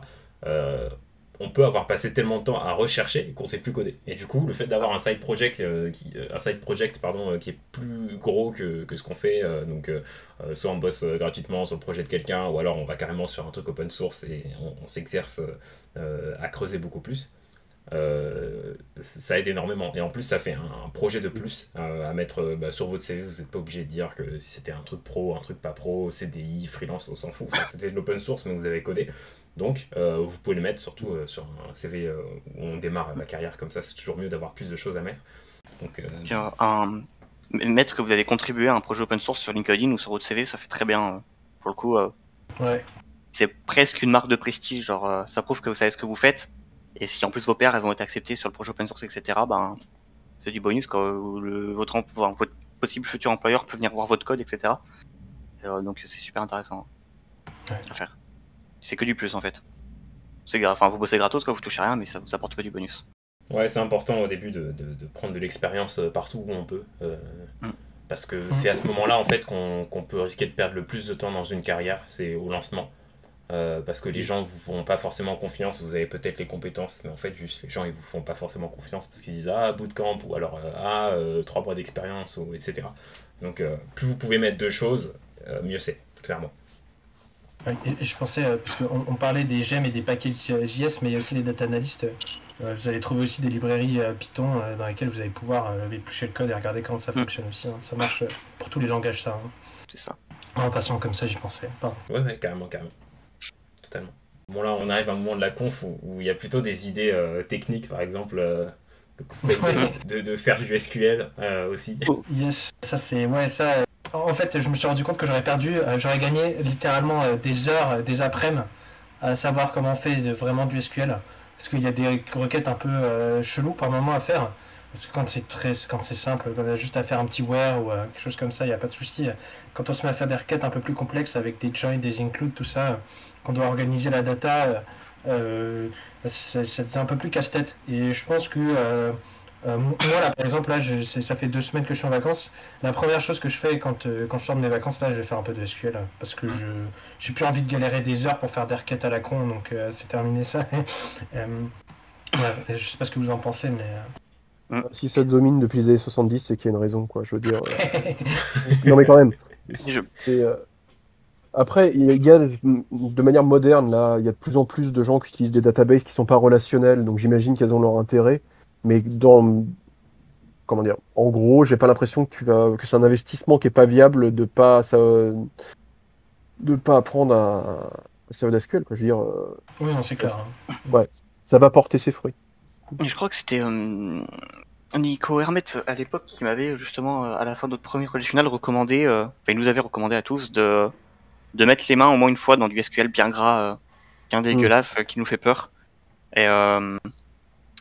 on peut avoir passé tellement de temps à rechercher qu'on ne sait plus coder. Et du coup, le fait d'avoir un side project, qui est plus gros que ce qu'on fait, soit on bosse gratuitement sur le projet de quelqu'un, ou alors on va carrément sur un truc open source et on s'exerce à creuser beaucoup plus. ça aide énormément. Et en plus, ça fait un projet de plus à mettre sur votre CV. Vous n'êtes pas obligé de dire que si c'était un truc pro, un truc pas pro, CDI, freelance, on s'en fout. Enfin, c'était de l'open source, mais vous avez codé. Donc, vous pouvez le mettre surtout sur un CV où on démarre la carrière comme ça. C'est toujours mieux d'avoir plus de choses à mettre. Donc, Puis, mettre que vous avez contribué à un projet open source sur LinkedIn ou sur votre CV, ça fait très bien. Pour le coup, Ouais. c'est presque une marque de prestige. Genre, ça prouve que vous savez ce que vous faites. Et si en plus vos pairs elles ont été acceptées sur le projet open source, etc., ben c'est du bonus quoi. Où votre possible futur employeur peut venir voir votre code, etc. Donc c'est super intéressant à faire. C'est que du plus en fait. Enfin, vous bossez gratos quoi, vous touchez rien, mais ça vous apporte que du bonus. ouais, c'est important au début de prendre de l'expérience partout où on peut. Parce que c'est à ce moment-là en fait qu'on peut risquer de perdre le plus de temps dans une carrière, c'est au lancement. Parce que les gens vous font pas forcément confiance, vous avez peut-être les compétences, mais en fait juste les gens ils vous font pas forcément confiance parce qu'ils disent bootcamp ou alors 3 mois d'expérience ou etc. Donc plus vous pouvez mettre de choses, mieux c'est, clairement. Et je pensais, parce qu'on parlait des gemmes et des packages JS, mais il y a aussi les data analysts. Vous allez trouver aussi des librairies Python dans lesquelles vous allez pouvoir éplucher le code et regarder comment ça fonctionne aussi. Ça marche pour tous les langages, ça. C'est ça. En passant comme ça, j'y pensais. Pardon. Ouais, carrément. Totalement. Bon là, on arrive à un moment de la conf où il y a plutôt des idées techniques, par exemple le conseil de faire du SQL aussi. Yes, ça c'est... Ouais, ça... En fait, je me suis rendu compte que j'aurais gagné littéralement des heures, des après-midi à savoir comment on fait vraiment du SQL. Parce qu'il y a des requêtes un peu cheloues par moment à faire. Parce que quand c'est simple, on a juste à faire un petit where ou quelque chose comme ça, il n'y a pas de souci. Quand on se met à faire des requêtes un peu plus complexes avec des joins, des includes, tout ça, qu'on doit organiser la data, c'est un peu plus casse-tête. Et je pense que moi, là, par exemple, là, ça fait 2 semaines que je suis en vacances. La première chose que je fais quand je sors de mes vacances, là, je vais faire un peu de SQL. Parce que j'ai plus envie de galérer des heures pour faire des requêtes à la con, donc c'est terminé ça. Ouais, je sais pas ce que vous en pensez, mais... Si ça domine depuis les années 70, c'est qu'il y a une raison, quoi. Je veux dire. Non, mais quand même. Après, il y a de manière moderne, là, il y a de plus en plus de gens qui utilisent des databases qui sont pas relationnels, donc j'imagine qu'elles ont leur intérêt. Mais comment dire, en gros, j'ai pas l'impression que c'est un investissement qui est pas viable de pas apprendre à servir d'SQL, quoi. Je veux dire, Oui, non, c'est clair. ouais, ça va porter ses fruits. Je crois que c'était Nico Hermet à l'époque qui m'avait justement à la fin de notre premier collège final recommandé, il nous avait recommandé à tous de mettre les mains au moins une fois dans du SQL bien gras, bien dégueulasse, qui nous fait peur. Et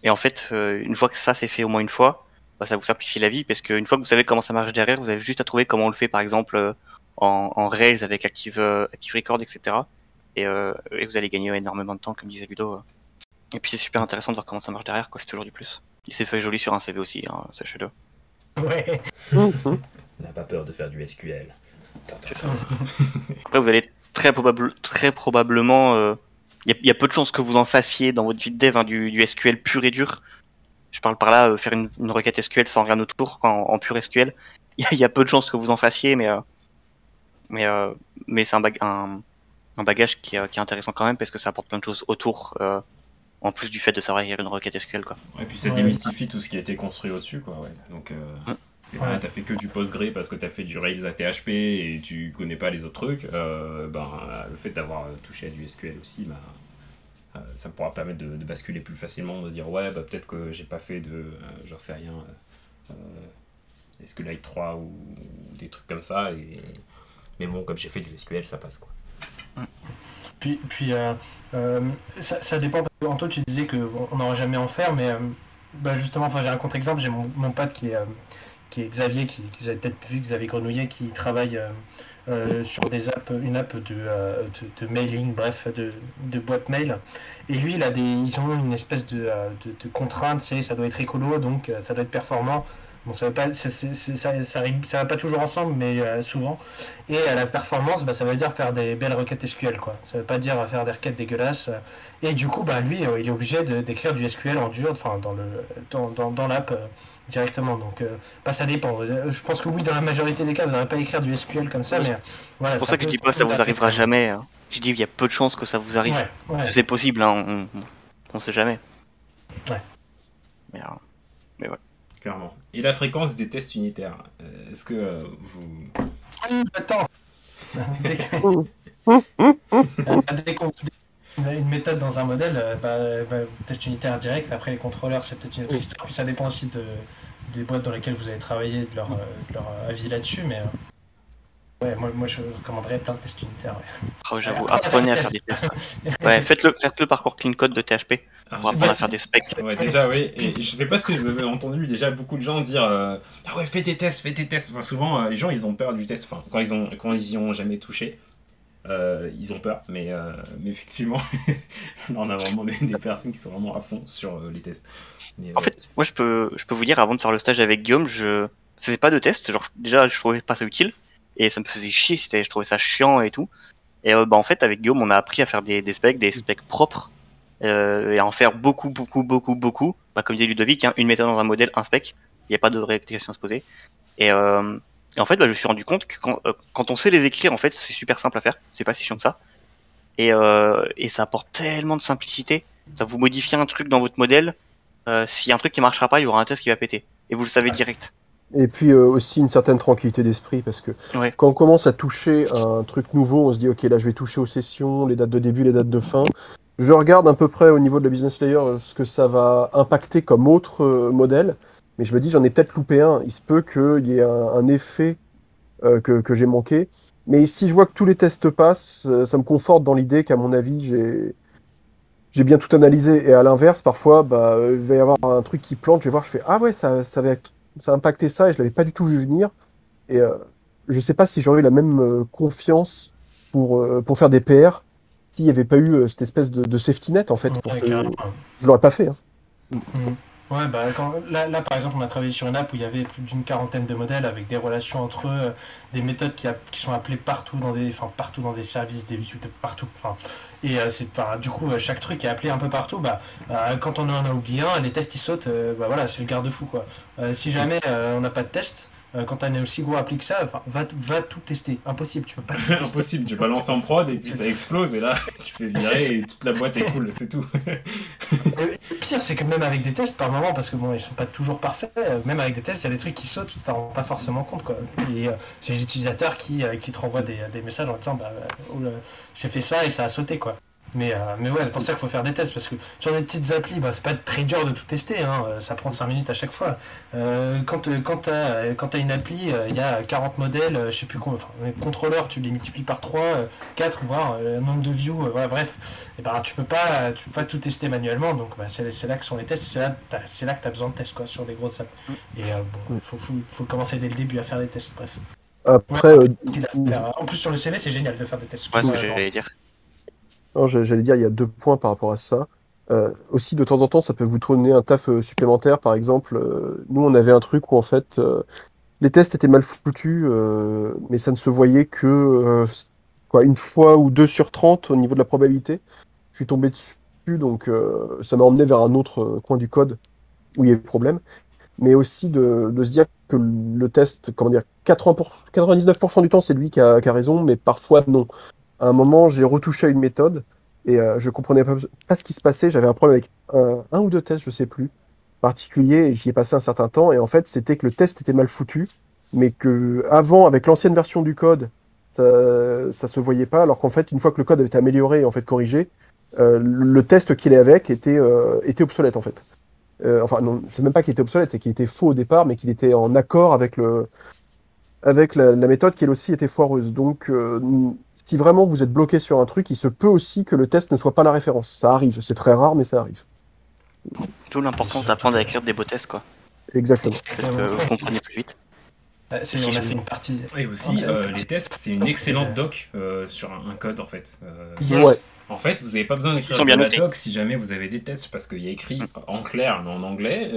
en fait, une fois que ça c'est fait au moins une fois, ça vous simplifie la vie parce qu'une fois que vous savez comment ça marche derrière, vous avez juste à trouver comment on le fait par exemple en Rails avec Active Record, etc. Et vous allez gagner énormément de temps, comme disait Ludo. Et puis c'est super intéressant de voir comment ça marche derrière, quoi. C'est toujours du plus. Il s'est fait joli sur un CV aussi, hein, sachez-le. Ouais. On n'a pas peur de faire du SQL. C'est ça. Après, vous allez très probablement... Il y a peu de chances que vous en fassiez dans votre vie de dev, hein, du SQL pur et dur. Je parle par là, faire une requête SQL sans rien autour, en pur SQL. Il y a peu de chances que vous en fassiez, mais c'est un bagage qui est intéressant quand même, parce que ça apporte plein de choses autour, en plus du fait de savoir écrire une requête SQL, quoi. Et puis ça démystifie tout ce qui a été construit au-dessus, quoi. Ouais. Donc, t'as fait que du Postgre parce que t'as fait du Rails à PHP et tu connais pas les autres trucs. Le fait d'avoir touché à du SQL aussi, ça pourra permettre de basculer plus facilement, de dire peut-être que j'ai pas fait de, j'en sais rien, SQLite 3 ou des trucs comme ça. Mais bon, comme j'ai fait du SQL, ça passe, quoi. Puis ça dépend. Anto, tu disais qu'on n'aurait jamais en faire, mais justement, j'ai un contre-exemple. J'ai mon pote qui est Xavier, qui vous avez peut-être vu, Xavier Grenouillet, qui travaille sur une app de mailing, bref, de boîte mail. Et lui, ils ont une espèce de contrainte, ça doit être écolo, donc ça doit être performant. Bon, ça va pas toujours ensemble, mais souvent. Et la performance, ça veut dire faire des belles requêtes SQL, quoi. Ça veut pas dire faire des requêtes dégueulasses. Et du coup, lui, il est obligé d'écrire du SQL en dur, enfin dans l'app directement. Donc, ça dépend. Je pense que oui, dans la majorité des cas, vous n'allez pas écrire du SQL comme ça, mais voilà. C'est pour ça que je dis pas que ça vous arrivera jamais. Hein. Je dis qu'il y a peu de chances que ça vous arrive. Ouais. C'est possible, hein. On sait jamais. Ouais. Mais ouais. Clairement. Et la fréquence des tests unitaires, est-ce que vous... Attends. Dès qu'on une méthode dans un modèle, test unitaire direct, après les contrôleurs, c'est peut-être une autre histoire. Puis ça dépend aussi des boîtes dans lesquelles vous avez travaillé, de leur avis là-dessus, mais ouais, moi je recommanderais plein de tests unitaires. Ouais. Oh, j'avoue, apprenez à faire des tests. Ouais, faites le parcours clean code de THP. On va apprendre à faire des specs. Ouais, déjà, oui. Et je sais pas si vous avez entendu déjà beaucoup de gens dire ah ouais, fais tes tests. Enfin, souvent, les gens, ils ont peur du test. Enfin, quand ils y ont jamais touché, ils ont peur. Mais effectivement, là, on a vraiment des personnes qui sont vraiment à fond sur les tests. Mais, en fait, moi, je peux vous dire, avant de faire le stage avec Guillaume, je faisais pas de tests. Genre, déjà, je trouvais pas ça utile. Et ça me faisait chier. Je trouvais ça chiant et tout. Et en fait, avec Guillaume, on a appris à faire des specs propres. Et à en faire beaucoup. Comme disait Ludovic, hein, une méthode dans un modèle, un spec. Il n'y a pas de réplication à se poser. Et en fait, je me suis rendu compte que quand on sait les écrire, en fait, c'est super simple à faire. C'est pas si chiant que ça. Et ça apporte tellement de simplicité. Ça vous modifie un truc dans votre modèle. S'il y a un truc qui marchera pas, il y aura un test qui va péter. Et vous le savez direct. Et puis aussi une certaine tranquillité d'esprit, parce que quand on commence à toucher un truc nouveau, on se dit ok, là je vais toucher aux sessions, les dates de début, les dates de fin. Je regarde à peu près au niveau de la business layer ce que ça va impacter comme autre modèle, mais je me dis j'en ai peut-être loupé un. Il se peut qu'il y ait un effet que j'ai manqué. Mais si je vois que tous les tests passent, ça me conforte dans l'idée qu'à mon avis j'ai bien tout analysé. Et à l'inverse, parfois, il va y avoir un truc qui plante, je vais voir, je fais ah ouais, ça a impacté ça et je l'avais pas du tout vu venir. Et je sais pas si j'aurais eu la même confiance pour faire des PR s'il n'y avait pas eu cette espèce de safety net en fait. Je l'aurais pas fait. Hein. Ouais, là par exemple on a travaillé sur une app où il y avait plus d'une quarantaine de modèles avec des relations entre eux, des méthodes qui sont appelées partout dans des services, des views partout. Et du coup chaque truc est appelé un peu partout. Quand on en a oublié un, les tests ils sautent. Voilà, c'est le garde-fou quoi. Si jamais on n'a pas de test, quand un aussi gros appli que ça, va tout tester. Impossible, tu peux pas tout tester. Impossible, tu balances en prod et puis ça explose et là tu fais virer et toute la boîte est cool, c'est tout. Le pire, c'est que même avec des tests, par moment, parce que bon, ils sont pas toujours parfaits, même avec des tests, il y a des trucs qui sautent, tu t'en rends pas forcément compte, quoi. Et c'est les utilisateurs qui te renvoient des messages en disant, j'ai fait ça et ça a sauté, quoi. Mais ouais, c'est pour ça qu'il faut faire des tests, parce que sur des petites applis, c'est pas très dur de tout tester, hein, ça prend 5 minutes à chaque fois. Quand t'as une appli, il y a 40 modèles, je sais plus combien, les contrôleurs, tu les multiplies par 3, 4, voire le nombre de views, voilà, bref. Et tu peux pas tout tester manuellement, donc c'est là que sont les tests, c'est là que t'as besoin de tests, quoi, sur des grosses apps. Et faut commencer dès le début à faire des tests, bref. Après, en plus sur le CV, c'est génial de faire des tests. Ouais, c'est ce que j'allais dire. Non, j'allais dire, il y a 2 points par rapport à ça. Aussi, de temps en temps, ça peut vous donner un taf supplémentaire. Par exemple, nous, on avait un truc où, en fait, les tests étaient mal foutus, mais ça ne se voyait que une fois ou 2 sur 30 au niveau de la probabilité. Je suis tombé dessus, donc ça m'a emmené vers un autre coin du code où il y avait problème. Mais aussi de se dire que le test, 99% du temps, c'est lui qui a raison, mais parfois, non. À un moment, j'ai retouché à une méthode et je comprenais pas ce qui se passait. J'avais un problème avec un ou 2 tests, je sais plus, particulier, et j'y ai passé un certain temps. Et en fait, c'était que le test était mal foutu, mais que avant, avec l'ancienne version du code, ça se voyait pas. Alors qu'en fait, une fois que le code avait été amélioré et en fait corrigé, le test qu'il est avec était obsolète en fait. Enfin, non, c'est même pas qu'il était obsolète, c'est qu'il était faux au départ, mais qu'il était en accord avec la méthode qui elle aussi était foireuse. Donc, si vraiment vous êtes bloqué sur un truc, il se peut aussi que le test ne soit pas la référence. Ça arrive, c'est très rare, mais ça arrive. D'où l'importance d'apprendre à écrire des beaux tests, quoi. Exactement. Parce que vous comprenez plus vite. On a fait une partie. Et aussi, les tests, c'est une excellente doc sur un code, en fait. Yes. Ouais. En fait, vous n'avez pas besoin d'écrire de la doc si jamais vous avez des tests, parce qu'il y a écrit en clair, mais en anglais,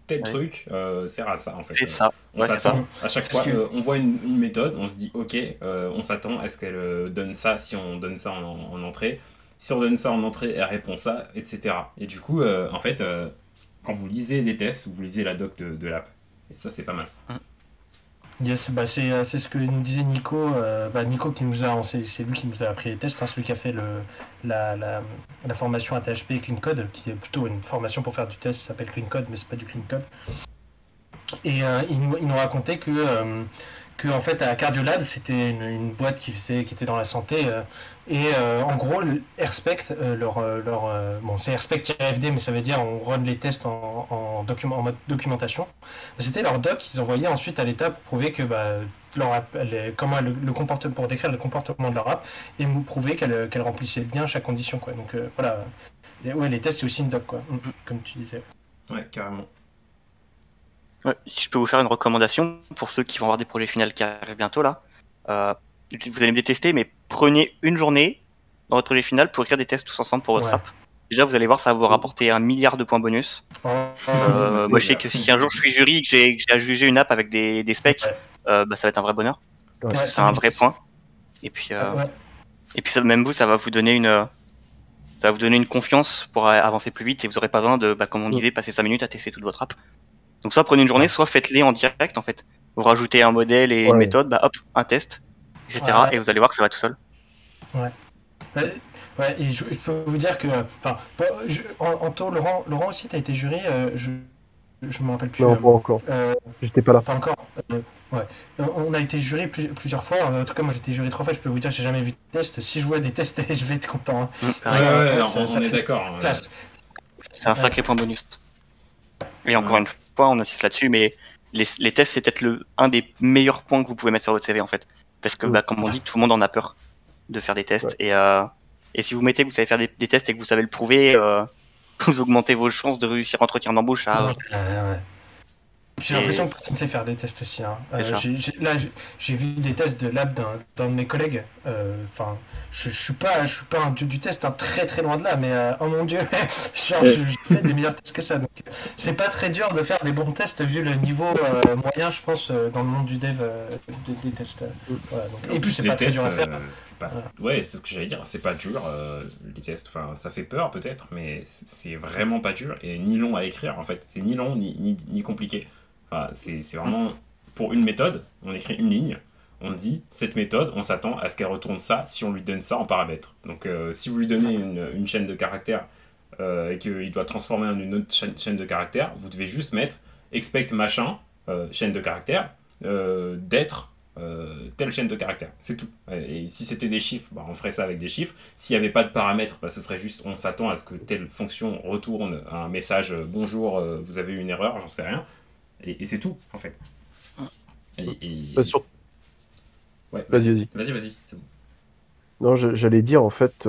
tel truc sert à ça, en fait. C'est ça. On s'attend à chaque fois, on voit une méthode, on se dit, ok, on s'attend à ce qu'elle donne ça si on donne ça en entrée. Si on donne ça en entrée, elle répond ça, etc. Et du coup, en fait, quand vous lisez des tests, vous lisez la doc de l'app. Et ça, c'est pas mal. Yes, bah c'est ce que nous disait Nico. Nico qui nous a, c'est lui qui nous a appris les tests, hein, celui qui a fait la, la, la formation à THP Clean Code, qui est plutôt une formation pour faire du test, ça s'appelle Clean Code, mais c'est pas du Clean Code. Et il nous racontait que en fait à Cardiolab c'était une boîte qui était dans la santé en gros Airspect bon c'est Airspect-FD mais ça veut dire on run les tests en mode documentation. C'était leur doc qu'ils envoyaient ensuite à l'État pour prouver que leur app, comment le comportement pour décrire le comportement de leur app et prouver qu'elle remplissait bien chaque condition quoi. Donc voilà. Ouais, les tests c'est aussi une doc quoi, comme tu disais. Ouais, carrément. Ouais, si je peux vous faire une recommandation pour ceux qui vont avoir des projets finaux qui arrivent bientôt là, vous allez me détester, mais prenez une journée dans votre projet final pour écrire des tests tous ensemble pour votre app. Déjà, vous allez voir, ça va vous rapporter 1 milliard de points bonus. Moi, je sais que si un jour je suis jury et que j'ai à juger une app avec des specs, ça va être un vrai bonheur. Parce que c'est un vrai point. Et puis, ça, même vous, ça va vous donner une confiance pour avancer plus vite et vous aurez pas besoin de, comme on disait, passer 5 minutes à tester toute votre app. Donc soit prenez une journée, soit faites-les en direct en fait. Vous rajoutez un modèle et une méthode, hop, un test, etc. Et vous allez voir que ça va tout seul. Ouais, et je peux vous dire que, Anto, Laurent aussi, t'as été jury, je me rappelle plus. Non, pas encore. J'étais pas là. Pas encore. Ouais. On a été jury plusieurs fois. En tout cas, moi j'étais jury 3 fois. Je peux vous dire que j'ai jamais vu de test. Si je vois des tests, je vais être content. Hein. On est d'accord. C'est un sacré point bonus. Et encore une fois, on insiste là-dessus, mais les tests, c'est peut-être un des meilleurs points que vous pouvez mettre sur votre CV en fait. Parce que, comme on dit, tout le monde en a peur de faire des tests. Et si vous mettez que vous savez faire des tests et que vous savez le prouver, vous augmentez vos chances de réussir entretien d'embauche à. J'ai l'impression que personne sait faire des tests aussi. Hein. J'ai vu des tests de lab d'un de mes collègues. Je suis pas un dieu du test, très très loin de là, mais oh mon dieu, je fais des meilleurs tests que ça. Donc c'est pas très dur de faire des bons tests vu le niveau moyen, je pense, dans le monde du dev des tests. Voilà, donc. Et puis c'est pas très dur à faire. Ouais, c'est ce que j'allais dire. C'est pas dur les tests. Enfin, ça fait peur peut-être, mais c'est vraiment pas dur et ni long à écrire en fait. C'est ni long ni compliqué. Enfin, c'est vraiment pour une méthode, on écrit une ligne, on dit cette méthode, on s'attend à ce qu'elle retourne ça si on lui donne ça en paramètre. Donc si vous lui donnez une chaîne de caractères et qu'il doit transformer en une autre chaîne de caractères, vous devez juste mettre expect machin, chaîne de caractères, d'être telle chaîne de caractères. C'est tout. Et si c'était des chiffres, on ferait ça avec des chiffres. S'il n'y avait pas de paramètres, ce serait juste on s'attend à ce que telle fonction retourne un message bonjour, vous avez eu une erreur, j'en sais rien. Et c'est tout, en fait. Ouais. Vas-y. Vas-y, c'est bon. Non, j'allais dire, en fait,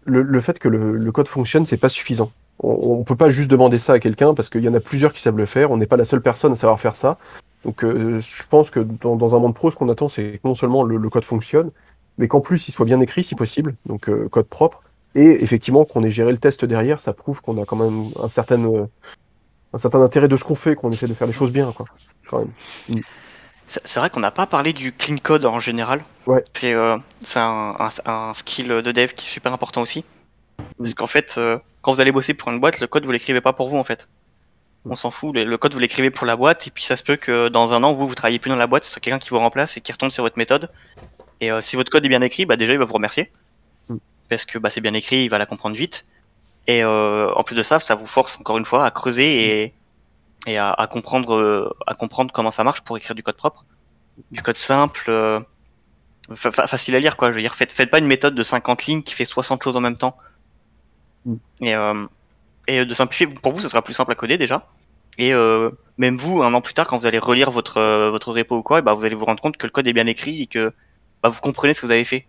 le fait que le code fonctionne, c'est pas suffisant. On peut pas juste demander ça à quelqu'un, parce qu'il y en a plusieurs qui savent le faire, on n'est pas la seule personne à savoir faire ça. Donc je pense que dans un monde pro, ce qu'on attend, c'est que non seulement le code fonctionne, mais qu'en plus, il soit bien écrit, si possible, donc code propre, et effectivement, qu'on ait géré le test derrière, ça prouve qu'on a quand même un certain intérêt de ce qu'on fait, qu'on essaie de faire les choses bien, quoi, quand même. C'est vrai qu'on n'a pas parlé du clean code en général. Ouais. C'est un skill de dev qui est super important aussi. Parce qu'en fait, quand vous allez bosser pour une boîte, le code vous l'écrivez pas pour vous en fait. On s'en fout, le code vous l'écrivez pour la boîte, et puis ça se peut que dans un an, vous travaillez plus dans la boîte, ce soit quelqu'un qui vous remplace et qui retourne sur votre méthode. Et si votre code est bien écrit, déjà il va vous remercier. Parce que c'est bien écrit, il va la comprendre vite. Et en plus de ça, ça vous force encore une fois à creuser et à comprendre comment ça marche pour écrire du code propre, du code simple, facile à lire quoi. Je veux dire, faites pas une méthode de 50 lignes qui fait 60 choses en même temps. Et de simplifier, pour vous, ce sera plus simple à coder déjà. Et même vous, un an plus tard, quand vous allez relire votre repo ou quoi, vous allez vous rendre compte que le code est bien écrit et que vous comprenez ce que vous avez fait.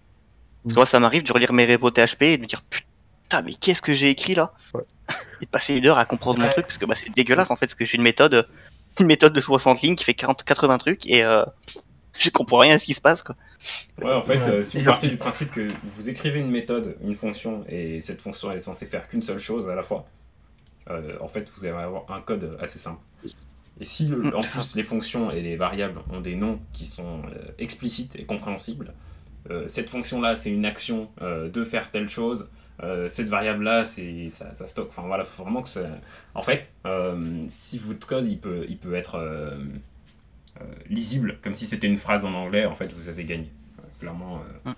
Parce que moi, ça m'arrive de relire mes repos PHP et de me dire putain, mais qu'est-ce que j'ai écrit là? Et de passer une heure à comprendre mon truc, parce que c'est dégueulasse en fait, parce que j'ai une méthode de 60 lignes qui fait 80 trucs et je comprends rien à ce qui se passe quoi. Ouais, en fait, si vous partez du principe que vous écrivez une méthode, une fonction, et cette fonction elle est censée faire qu'une seule chose à la fois, en fait vous allez avoir un code assez simple. Et si en plus les fonctions et les variables ont des noms qui sont explicites et compréhensibles, cette fonction là c'est une action de faire telle chose, cette variable là ça stocke, enfin voilà, faut vraiment que ça... En fait si votre code il peut être lisible, comme si c'était une phrase en anglais, en fait, vous avez gagné. Clairement, Mm.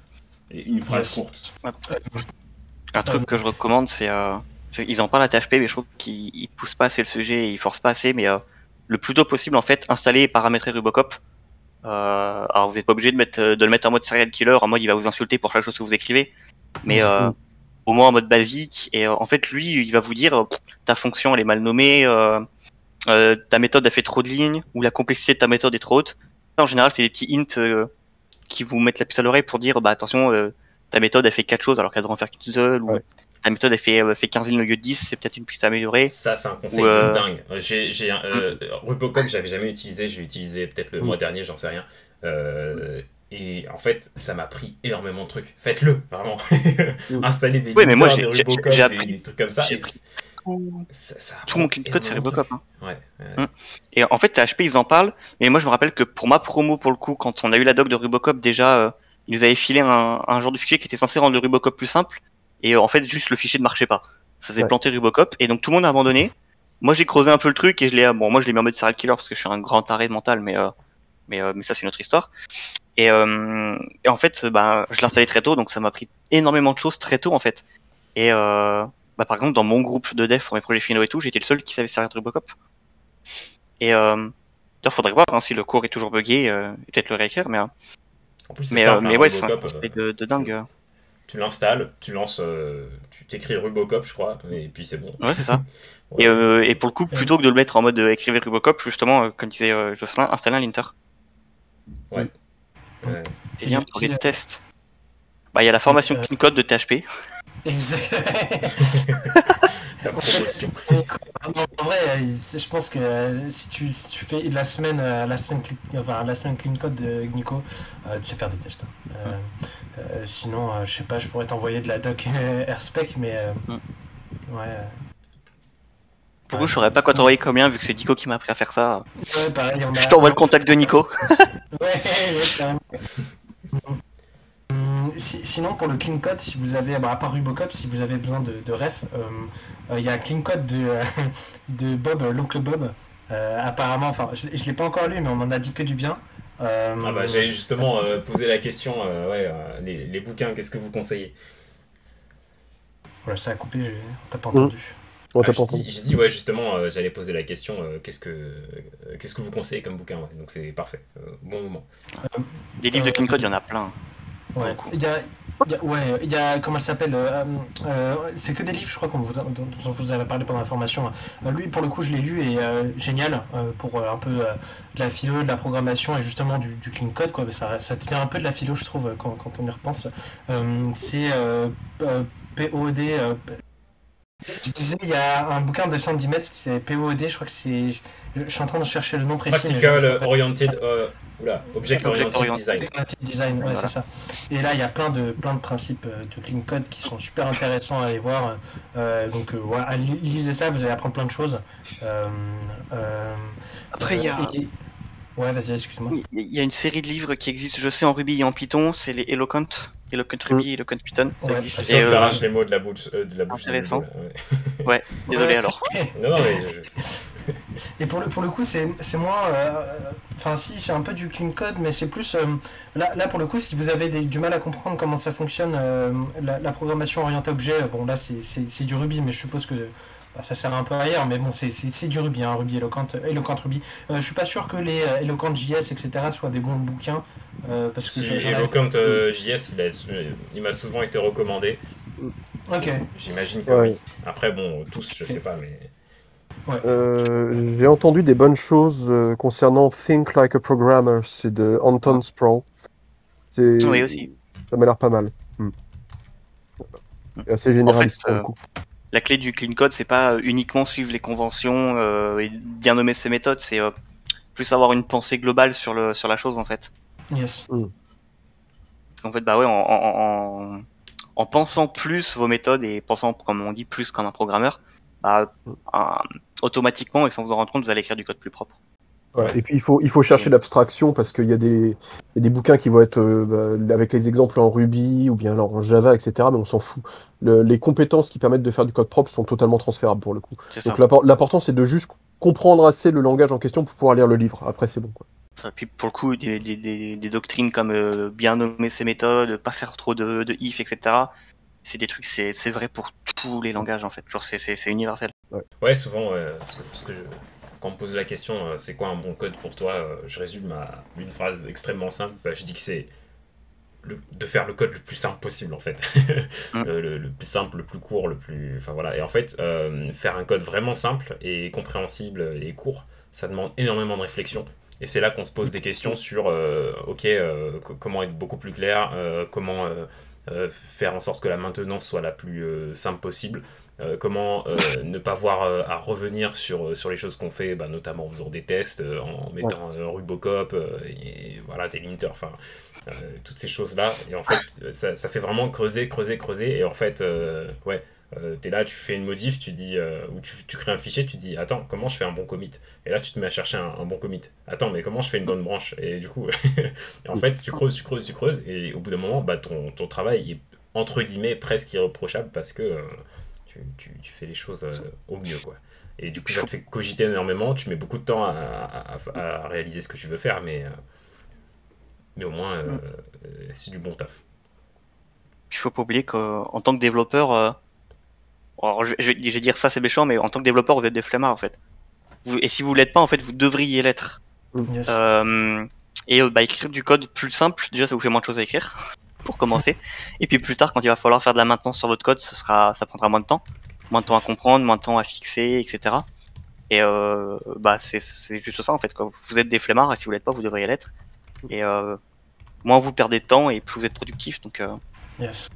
et une phrase Yes. courte. Un truc que je recommande, ils en parlent à THP, mais je trouve qu'ils poussent pas assez le sujet, ils forcent pas assez, mais le plus tôt possible, en fait, installer et paramétrer Rubocop. Alors vous n'êtes pas obligé de le mettre en mode serial killer, en mode il va vous insulter pour chaque chose que vous écrivez, mais au moins en mode basique. Et en fait, lui, il va vous dire ta fonction elle est mal nommée, ta méthode a fait trop de lignes, ou la complexité de ta méthode est trop haute. Ça, en général, c'est des petits hints qui vous mettent la puce à l'oreille pour dire bah attention, ta méthode elle fait 4 choses alors qu'elle devrait en faire qu'une seule, ou Ouais. ta méthode elle fait 15 lignes au lieu de 10, c'est peut-être une piste à améliorer. Ça, c'est un conseil Ou, de dingue. Rubocop, j'avais jamais utilisé. J'ai utilisé peut-être le mois dernier, j'en sais rien. Et en fait, ça m'a pris énormément de trucs. Faites-le, vraiment. Installez des Oui, mais moi, limiteurs, des Rubocop, j'ai appris- des trucs comme ça. j'ai Et appris ça tout mon clean code c'est énormément de Rubocop. trucs. Hein. Ouais. Et en fait, THP, ils en parlent. Mais moi, je me rappelle que pour ma promo, pour le coup, quand on a eu la doc de Rubocop, déjà, ils nous avaient filé un genre de fichier qui était censé rendre le Rubocop plus simple. Et en fait, juste le fichier ne marchait pas. Ça faisait Ouais. planter Rubocop. Et donc, tout le monde a abandonné. Moi, j'ai creusé un peu le truc et moi, je l'ai mis en mode serial killer parce que je suis un grand taré de mental, mais ça, c'est une autre histoire. Et en fait, je l'ai installé très tôt, donc ça m'a pris énormément de choses très tôt, en fait. Et par exemple, dans mon groupe de dev pour mes projets finaux et tout, j'étais le seul qui savait servir de Rubocop. Et d'ailleurs, faudrait voir si le cours est toujours buggé, et peut-être le réécrire, mais En plus, c'est simple, mais hein, ouais, c'est un Rubocop. conseil de dingue. Tu l'installes, tu lances, tu t'écris Rubocop, je crois, et puis c'est bon. Ouais, c'est ça. Ouais, Et pour le coup, plutôt que de le mettre en mode écrivez Rubocop, justement, comme disait Jocelyn, installer un linter. Ouais. Et liens pour les tests. Il y a la formation clean code de THP. La promotion. En vrai, je pense que si tu fais la semaine clean code de Nico, tu sais faire des tests. Sinon, je sais pas, je pourrais t'envoyer de la doc RSpec, mais ouais. Pour vous, je saurais pas quoi t'envoyer combien, vu que c'est Nico qui m'a appris à faire ça. Ouais, pareil, Je t'envoie le contact de Nico. Ouais, carrément. Sinon, pour le clean code, si vous avez, à part Rubocop, si vous avez besoin de ref, il y a un clean code de Bob, l'oncle Bob. Apparemment, enfin, je l'ai pas encore lu, mais on m'en a dit que du bien. J'allais justement poser la question, les bouquins, qu'est-ce que vous conseillez? Voilà, ça a coupé, t'as pas entendu. On t'a pas entendu. J'ai dit, ouais, justement, j'allais poser la question, qu'est-ce que vous conseillez comme bouquin, ouais. Donc c'est parfait, bon moment. Des livres de clean code, il y en a plein. Ouais, il y a comment elle s'appelle c'est que des livres, je crois, dont vous avez parlé pendant la formation. Lui, pour le coup, je l'ai lu et génial pour un peu de la philo, de la programmation et justement du clean code, quoi. Ça tient un peu de la philo, je trouve, quand on y repense. C'est POD. Je disais, il y a un bouquin de 110 mètres qui c'est POD, je crois que c'est. Je suis en train de chercher le nom précis. Practical Oriented, Object Oriented Design. Design, ouais, c'est ça. Et là, il y a plein de principes de clean code qui sont super intéressants à aller voir. Lisez ça, vous allez apprendre plein de choses. Après, il y a... Ouais, vas-y, excuse-moi. Il y a une série de livres qui existent, je sais, en Ruby et en Python, c'est les Eloquent Ruby, Eloquent Python, ça existe. Si on t'arrache les mots de la bouche. Intéressant. De ouais, désolé alors. Non, mais je sais. Et pour le coup, c'est moins. Enfin, si, c'est un peu du clean code, mais c'est plus. Là, pour le coup, si vous avez du mal à comprendre comment ça fonctionne, la programmation orientée objet, bon, là, c'est du Ruby, mais je suppose que. Ça sert un peu ailleurs, mais bon, c'est du Ruby, hein, Ruby Eloquent Ruby. Je suis pas sûr que les Eloquent JS, etc. soient des bons bouquins. Parce que si Eloquent JS, il m'a souvent été recommandé. Ok. J'imagine que oui. Après, bon, tous, je sais pas, mais. Ouais. J'ai entendu des bonnes choses concernant Think Like a Programmer, c'est de Anton Sproul. Oui, aussi. Ça m'a l'air pas mal. C'est assez généraliste en fait, pour le coup. La clé du clean code, c'est pas uniquement suivre les conventions et bien nommer ses méthodes, c'est plus avoir une pensée globale sur la chose en fait. Yes. Parce qu'en fait, en pensant plus vos méthodes et pensant, comme on dit, plus comme un programmeur, automatiquement et sans vous en rendre compte, vous allez écrire du code plus propre. Ouais. Et puis il faut chercher l'abstraction parce qu'il y a des bouquins qui vont être avec les exemples en Ruby ou bien alors en Java, etc. Mais on s'en fout. Les compétences qui permettent de faire du code propre sont totalement transférables pour le coup. Donc l'important c'est de juste comprendre assez le langage en question pour pouvoir lire le livre. Après c'est bon, quoi. Puis pour le coup, des doctrines comme bien nommer ses méthodes, pas faire trop de if, etc. C'est des trucs, c'est vrai pour tous les langages en fait. Genre c'est universel. Ouais, souvent, quand on me pose la question, c'est quoi un bon code pour toi, je résume à une phrase extrêmement simple. Bah, je dis que c'est de faire le code le plus simple possible en fait. Mm. Le plus simple, le plus court, le plus. Enfin voilà. Et en fait, faire un code vraiment simple et compréhensible et court, ça demande énormément de réflexion. Et c'est là qu'on se pose des questions sur comment être beaucoup plus clair, comment faire en sorte que la maintenance soit la plus simple possible, comment ne pas avoir à revenir sur les choses qu'on fait, bah, notamment en faisant des tests, en mettant Rubocop, et voilà, des linters, enfin toutes ces choses-là. Et en fait, ça fait vraiment creuser. Et en fait, t'es là, tu fais une modif, tu dis, ou tu crées un fichier, tu dis, attends, comment je fais un bon commit? Et là, tu te mets à chercher un bon commit. Attends, mais comment je fais une bonne branche? Et du coup, et en fait, tu creuses, et au bout d'un moment, bah, ton travail est, entre guillemets, presque irréprochable parce que tu fais les choses au mieux, quoi. Et du coup, ça te fait cogiter énormément, tu mets beaucoup de temps à réaliser ce que tu veux faire, mais au moins, c'est du bon taf. Il faut pas oublier qu'en tant que développeur, alors je vais dire ça c'est méchant, mais en tant que développeur vous êtes des flemmards en fait. Et si vous l'êtes pas en fait, vous devriez l'être. Yes. Écrire du code plus simple, déjà ça vous fait moins de choses à écrire pour commencer. Et puis plus tard, quand il va falloir faire de la maintenance sur votre code, ça prendra moins de temps à comprendre, moins de temps à fixer, etc. Et c'est juste ça en fait, quoi. Vous êtes des flemmards et si vous l'êtes pas, vous devriez l'être. Et moins vous perdez de temps et plus vous êtes productif. Yes.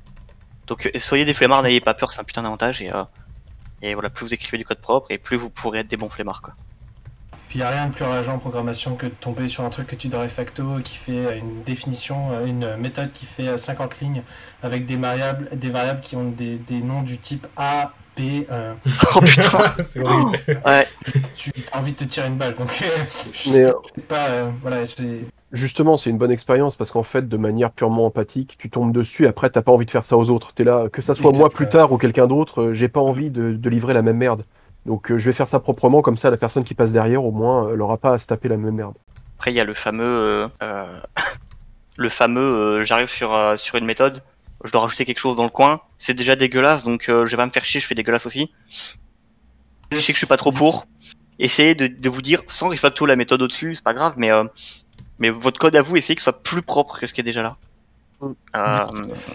Donc soyez des flemmards, n'ayez pas peur, c'est un putain d'avantage. Et voilà, plus vous écrivez du code propre et plus vous pourrez être des bons flemmards, quoi. Puis il n'y a rien de plus rageant en programmation que de tomber sur un truc que tu dois refacto qui fait une définition, une méthode qui fait 50 lignes avec des variables qui ont des noms du type A, B. Oh putain. C'est horrible. Ouais. Tu as envie de te tirer une balle. Donc, Mais, voilà, c'est. Justement, c'est une bonne expérience parce qu'en fait, de manière purement empathique, tu tombes dessus et après, t'as pas envie de faire ça aux autres. T'es là, que ça soit moi plus tard ou quelqu'un d'autre, j'ai pas envie de livrer la même merde. Donc, je vais faire ça proprement, comme ça, la personne qui passe derrière, au moins, elle aura pas à se taper la même merde. Après, il y a le fameux, j'arrive sur une méthode, je dois rajouter quelque chose dans le coin, c'est déjà dégueulasse, donc je vais pas me faire chier, je fais dégueulasse aussi. Je sais que je suis pas trop pour. Essayez de vous dire, sans refacto la méthode au-dessus, c'est pas grave, mais votre code à vous, essayez que ce soit plus propre que ce qui est déjà là.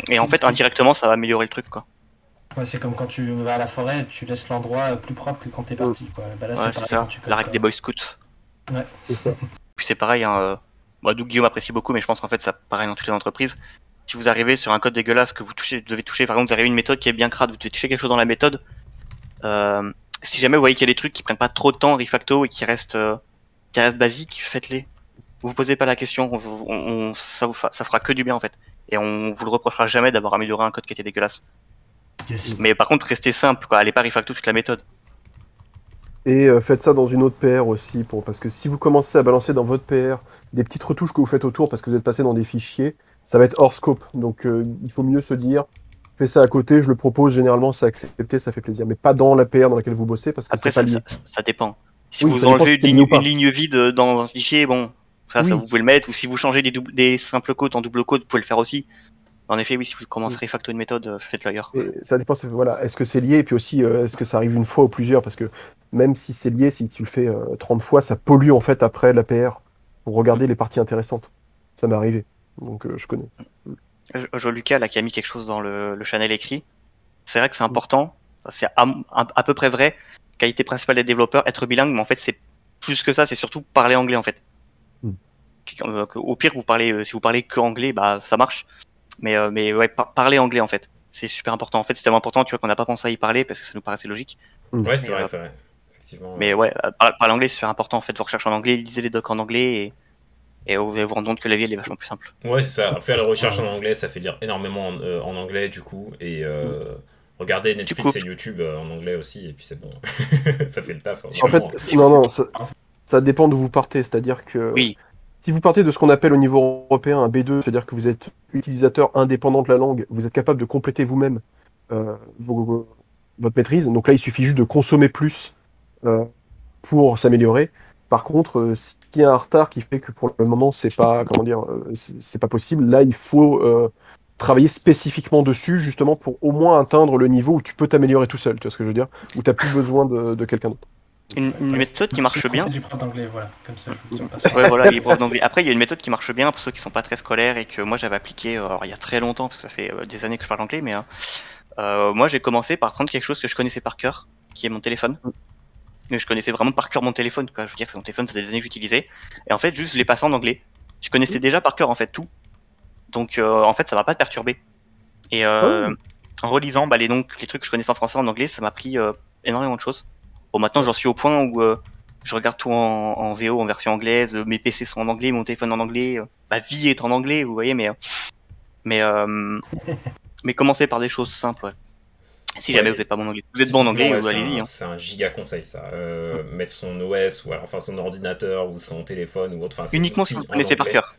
Et en fait, indirectement, ça va améliorer le truc, quoi. Ouais, c'est comme quand tu vas à la forêt, tu laisses l'endroit plus propre que quand t'es parti, quoi. Bah là, Ouais, c'est ça, la règle des Boy Scouts. Ouais. C'est ça. Puis c'est pareil, hein, Doug Guillaume apprécie beaucoup, mais je pense qu'en fait, ça pareil dans toutes les entreprises. Si vous arrivez sur un code dégueulasse que vous devez toucher, par exemple, vous arrivez une méthode qui est bien crade, vous devez toucher quelque chose dans la méthode. Si jamais vous voyez qu'il y a des trucs qui prennent pas trop de temps, refacto, et qui restent basiques, faites-les. Vous posez pas la question, ça fera que du bien en fait. Et on vous le reprochera jamais d'avoir amélioré un code qui était dégueulasse. Yes. Mais par contre, restez simple, quoi. Allez pas refacto toute la méthode. Et faites ça dans une autre PR aussi, parce que si vous commencez à balancer dans votre PR des petites retouches que vous faites autour parce que vous êtes passé dans des fichiers, ça va être hors scope. Donc il faut mieux se dire, fais ça à côté, je le propose, généralement c'est accepté, ça fait plaisir. Mais pas dans la PR dans laquelle vous bossez parce que Après, c'est pas lié. ça dépend. Si Oui, vous ça dépend enlevez si c'est lié ou pas. une ligne vide dans un fichier, bon, ça Oui. vous pouvez le mettre. Ou si vous changez des simples codes en double code, vous pouvez le faire aussi. En effet, oui, si vous commencez à refacto une méthode, faites-le ailleurs. Et ça dépend, voilà, est-ce que c'est lié et puis aussi est-ce que ça arrive une fois ou plusieurs parce que même si c'est lié, si tu le fais 30 fois, ça pollue en fait après la PR pour regarder les parties intéressantes. Ça m'est arrivé, donc je connais. Je vois Lucas là qui a mis quelque chose dans le channel écrit. C'est vrai que c'est important, c'est à peu près vrai. Qualité principale des développeurs, être bilingue, mais en fait c'est plus que ça, c'est surtout parler anglais en fait. Au pire, si vous parlez que anglais, bah ça marche. Mais ouais, parler anglais en fait, c'est super important. En fait, c'est tellement important, tu vois, qu'on n'a pas pensé à y parler parce que ça nous paraissait logique. Ouais, c'est vrai, c'est vrai. Effectivement. Mais ouais, parler anglais, c'est super important. En fait, vous recherchez en anglais, lisez les docs en anglais et vous allez vous rendre compte que la vie elle est vachement plus simple. Ouais, c'est ça. Faire la recherche en anglais, ça fait lire énormément en anglais du coup. Et regarder Netflix et YouTube en anglais aussi, et puis c'est bon. Ça fait le taf. En fait, non, ça dépend d'où vous partez. C'est-à-dire que Oui. si vous partez de ce qu'on appelle au niveau européen un B2, c'est-à-dire que vous êtes utilisateur indépendant de la langue, vous êtes capable de compléter vous-même votre maîtrise. Donc là, il suffit juste de consommer plus pour s'améliorer. Par contre, s'il y a un retard qui fait que pour le moment, c'est pas, comment dire, c'est pas possible, là, il faut travailler spécifiquement dessus, justement, pour au moins atteindre le niveau où tu peux t'améliorer tout seul, tu vois ce que je veux dire? Où tu n'as plus besoin de quelqu'un d'autre. Une méthode qui marche bien. C'est du prof d'anglais, voilà, comme ça. Ouais, voilà, les profs d'anglais. Après, il y a une méthode qui marche bien pour ceux qui sont pas très scolaires et que moi j'avais appliqué il y a très longtemps, parce que ça fait des années que je parle anglais, mais moi j'ai commencé par prendre quelque chose que je connaissais par cœur, qui est mon téléphone. Mais je connaissais vraiment par cœur mon téléphone, quoi. Je veux dire que mon téléphone, ça fait des années que j'utilisais. Et en fait, juste je l'ai passé en anglais. Je connaissais déjà par cœur en fait tout. Donc en fait, ça va pas te perturber. Et en relisant les trucs que je connaissais en français en anglais, ça m'a pris énormément de choses. Bon, maintenant j'en suis au point où je regarde tout en VO, en version anglaise, mes PC sont en anglais, mon téléphone en anglais, ma vie est en anglais, vous voyez, mais commencez par des choses simples, ouais. Si jamais vous n'êtes pas bon en anglais. Vous êtes bon en anglais, allez-y. C'est un giga conseil, ça. Mettre son OS, ou alors, enfin son ordinateur, ou son téléphone, ou autre. Enfin, uniquement si vous le connaissez par cœur.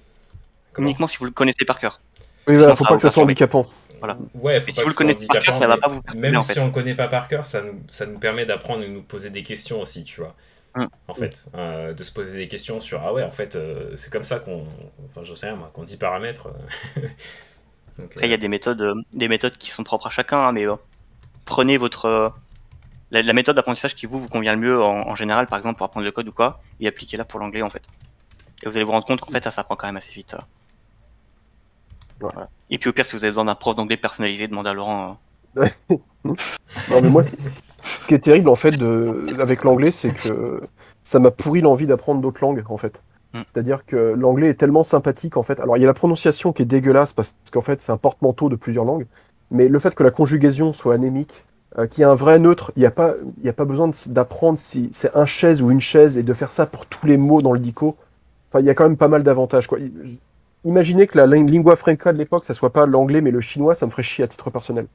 Uniquement si vous le connaissez par cœur. Oui, voilà, faut pas que ça soit handicapant. Voilà. Ouais, faut et pas si vous le connaissez par cœur, ça va pas vous perturber, même en si fait. on le connaît pas par cœur, ça nous permet d'apprendre et de nous poser des questions aussi, tu vois. En fait, de se poser des questions sur ah ouais, en fait, c'est comme ça qu'on, enfin, je sais rien moi, qu'on dit paramètres. Donc, après, il y a des méthodes qui sont propres à chacun, hein, mais prenez votre la méthode d'apprentissage qui vous convient le mieux en général, par exemple pour apprendre le code ou quoi, et appliquez-la pour l'anglais en fait. Et vous allez vous rendre compte qu'en fait ça s'apprend quand même assez vite. Voilà. Et puis au pire, si vous avez besoin d'un prof d'anglais personnalisé, demandez à Laurent. Non mais moi, ce qui est terrible en fait avec l'anglais, c'est que ça m'a pourri l'envie d'apprendre d'autres langues en fait. C'est-à-dire que l'anglais est tellement sympathique en fait. Alors il y a la prononciation qui est dégueulasse parce qu'en fait c'est un porte-manteau de plusieurs langues, mais le fait que la conjugaison soit anémique, qu'il y a un vrai neutre, il n'y a pas besoin d'apprendre si c'est un chaise ou une chaise et de faire ça pour tous les mots dans le dico. Enfin, il y a quand même pas mal d'avantages, quoi. Imaginez que la lingua franca de l'époque, ça soit pas l'anglais mais le chinois, ça me ferait chier à titre personnel.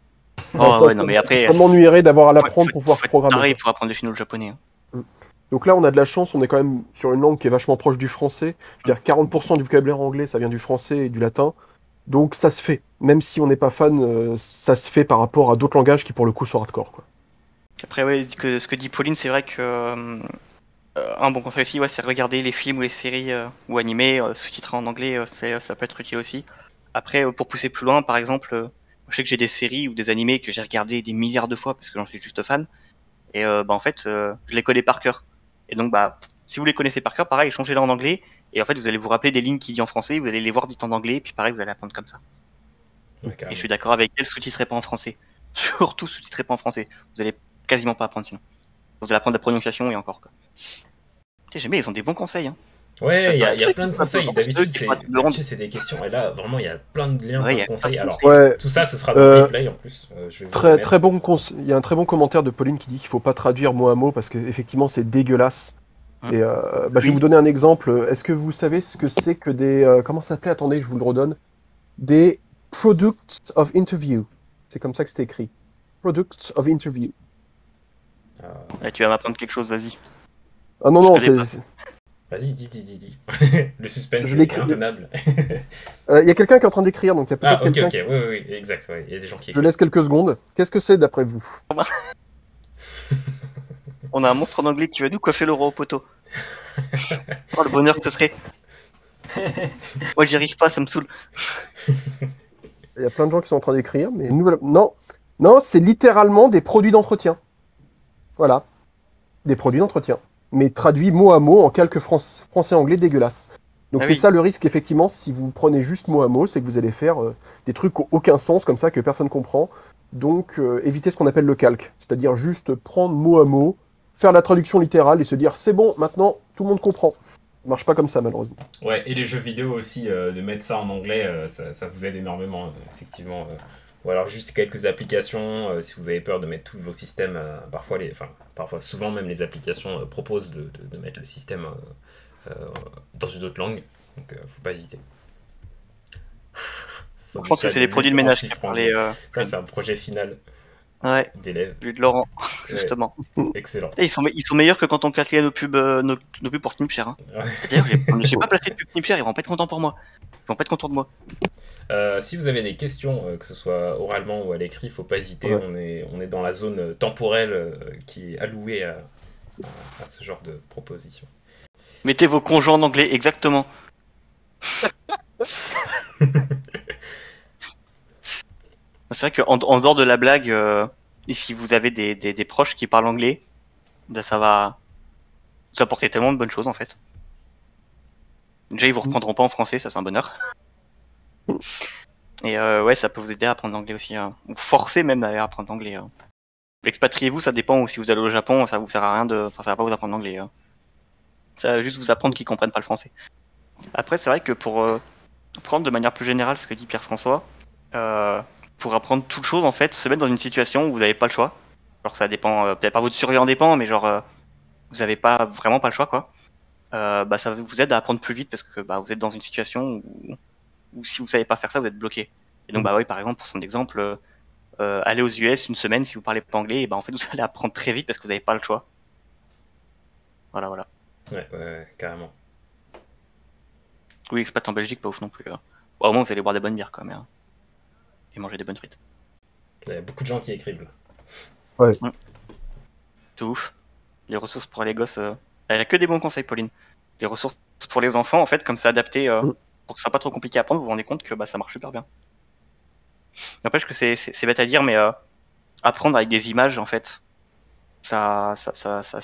Enfin, ouais, non, mais après. Ça m'ennuierait d'avoir à l'apprendre pour pouvoir programmer. Pareil pour apprendre le chinois ou le japonais. Donc là, on a de la chance, on est quand même sur une langue qui est vachement proche du français. Je veux dire, 40% du vocabulaire anglais, ça vient du français et du latin. Donc ça se fait. Même si on n'est pas fan, ça se fait par rapport à d'autres langages qui, pour le coup, sont hardcore, quoi. Après, ouais, ce que dit Pauline, c'est vrai que un bon conseil aussi, ouais, c'est regarder les films ou les séries ou animés sous-titrés en anglais, ça peut être utile aussi. Après, pour pousser plus loin, par exemple, je sais que j'ai des séries ou des animés que j'ai regardés des milliards de fois parce que j'en suis juste fan. Et en fait, je les connais par cœur. Et donc, si vous les connaissez par cœur, pareil, changez-les en anglais. Et en fait, vous allez vous rappeler des lignes qu'il dit en français, vous allez les voir dites en anglais, et puis pareil, vous allez apprendre comme ça. Ouais, et je suis d'accord avec elle, sous-titrez pas en français. Surtout sous-titrez pas en français. Vous allez quasiment pas apprendre sinon. Vous allez apprendre la prononciation et encore, quoi. J'aime bien, ils ont des bons conseils, hein. Ouais, il y a plein de conseils. D'habitude, c'est des questions. Et là, vraiment, il y a plein de liens, plein de conseils. Alors, tout ça, ce sera dans le replay en plus. Il y a un très bon commentaire de Pauline qui dit qu'il faut pas traduire mot à mot parce qu'effectivement, c'est dégueulasse. Et je vais vous donner un exemple. Est-ce que vous savez ce que c'est que des... comment ça s'appelait? Attendez, je vous le redonne. Des products of interview. C'est comme ça que c'était écrit. Products of interview. Tu vas m'apprendre quelque chose, vas-y. Ah non, c'est... Vas-y, dis. Le suspense est intenable. Il y a quelqu'un qui est en train d'écrire, donc il y a peut-être quelqu'un... Oui, exact. Ouais. Il y a des gens qui écrivent. Je laisse quelques secondes. Qu'est-ce que c'est d'après vous? On a un monstre en anglais qui va nous coiffer le roi au poteau. Oh, le bonheur que ce serait. Moi, j'y arrive pas, ça me saoule. Il y a plein de gens qui sont en train d'écrire, mais... Non, c'est littéralement des produits d'entretien. Voilà. Des produits d'entretien. Mais traduit mot à mot en calque français-anglais dégueulasse. Donc c'est ça le risque, effectivement, si vous prenez juste mot à mot, c'est que vous allez faire des trucs qui n'ont aucun sens, comme ça, que personne comprend. Donc évitez ce qu'on appelle le calque. C'est-à-dire juste prendre mot à mot, faire la traduction littérale et se dire c'est bon, maintenant, tout le monde comprend. Ça marche pas comme ça, malheureusement. Ouais, et les jeux vidéo aussi, de mettre ça en anglais, ça vous aide énormément, effectivement. Ou alors juste quelques applications, si vous avez peur de mettre tous vos systèmes, souvent même les applications proposent de mettre le système dans une autre langue, donc faut pas hésiter. Je pense que c'est les produits de ménage qui parlaient. Ça, c'est un projet final d'élèves. Lui de Laurent, justement. Excellent. Et ils sont meilleurs que quand on calculait nos pubs pour Snipshare. Hein. C'est-à-dire que je ne suis pas placé de pub Snipshare, ils vont pas être contents pour moi. Ils vont pas être contents de moi. Si vous avez des questions, que ce soit oralement ou à l'écrit, faut pas hésiter. Ouais. On est dans la zone temporelle qui est allouée à ce genre de propositions. Mettez vos conjoints en anglais, exactement. C'est vrai qu'en dehors de la blague, et si vous avez des proches qui parlent anglais, ben ça va vous apporter tellement de bonnes choses en fait. Déjà, ils vous reprendront pas en français, ça c'est un bonheur. Et ouais, ça peut vous aider à apprendre l'anglais aussi. Ou forcer même à apprendre l'anglais. Expatriez-vous, ça dépend. Ou si vous allez au Japon, ça vous sert à rien de. Enfin, ça va pas vous apprendre l'anglais. Ça va juste vous apprendre qu'ils comprennent pas le français. Après, c'est vrai que pour prendre de manière plus générale ce que dit Pierre-François, pour apprendre toute chose en fait, se mettre dans une situation où vous n'avez pas le choix. Alors ça dépend, peut-être pas votre survie en dépend, mais genre vous avez pas vraiment pas le choix quoi. Bah ça vous aide à apprendre plus vite parce que bah vous êtes dans une situation où si vous savez pas faire ça, vous êtes bloqué. Et donc bah oui, par exemple pour son exemple, aller aux US une semaine si vous parlez pas anglais, et bah en fait vous allez apprendre très vite parce que vous n'avez pas le choix. Voilà voilà. Ouais, carrément. Oui, expat en Belgique, pas ouf non plus. Bon, au moins vous allez boire des bonnes bières quand même. Hein. Et manger des bonnes frites. Il y a beaucoup de gens qui écrivent là. Tout ouf. Les ressources pour les gosses. Elle a que des bons conseils, Pauline. Les ressources pour les enfants, en fait, comme c'est adapté pour que ce soit pas trop compliqué à apprendre, vous vous rendez compte que bah, ça marche super bien. N'empêche que c'est bête à dire, mais apprendre avec des images, en fait, ça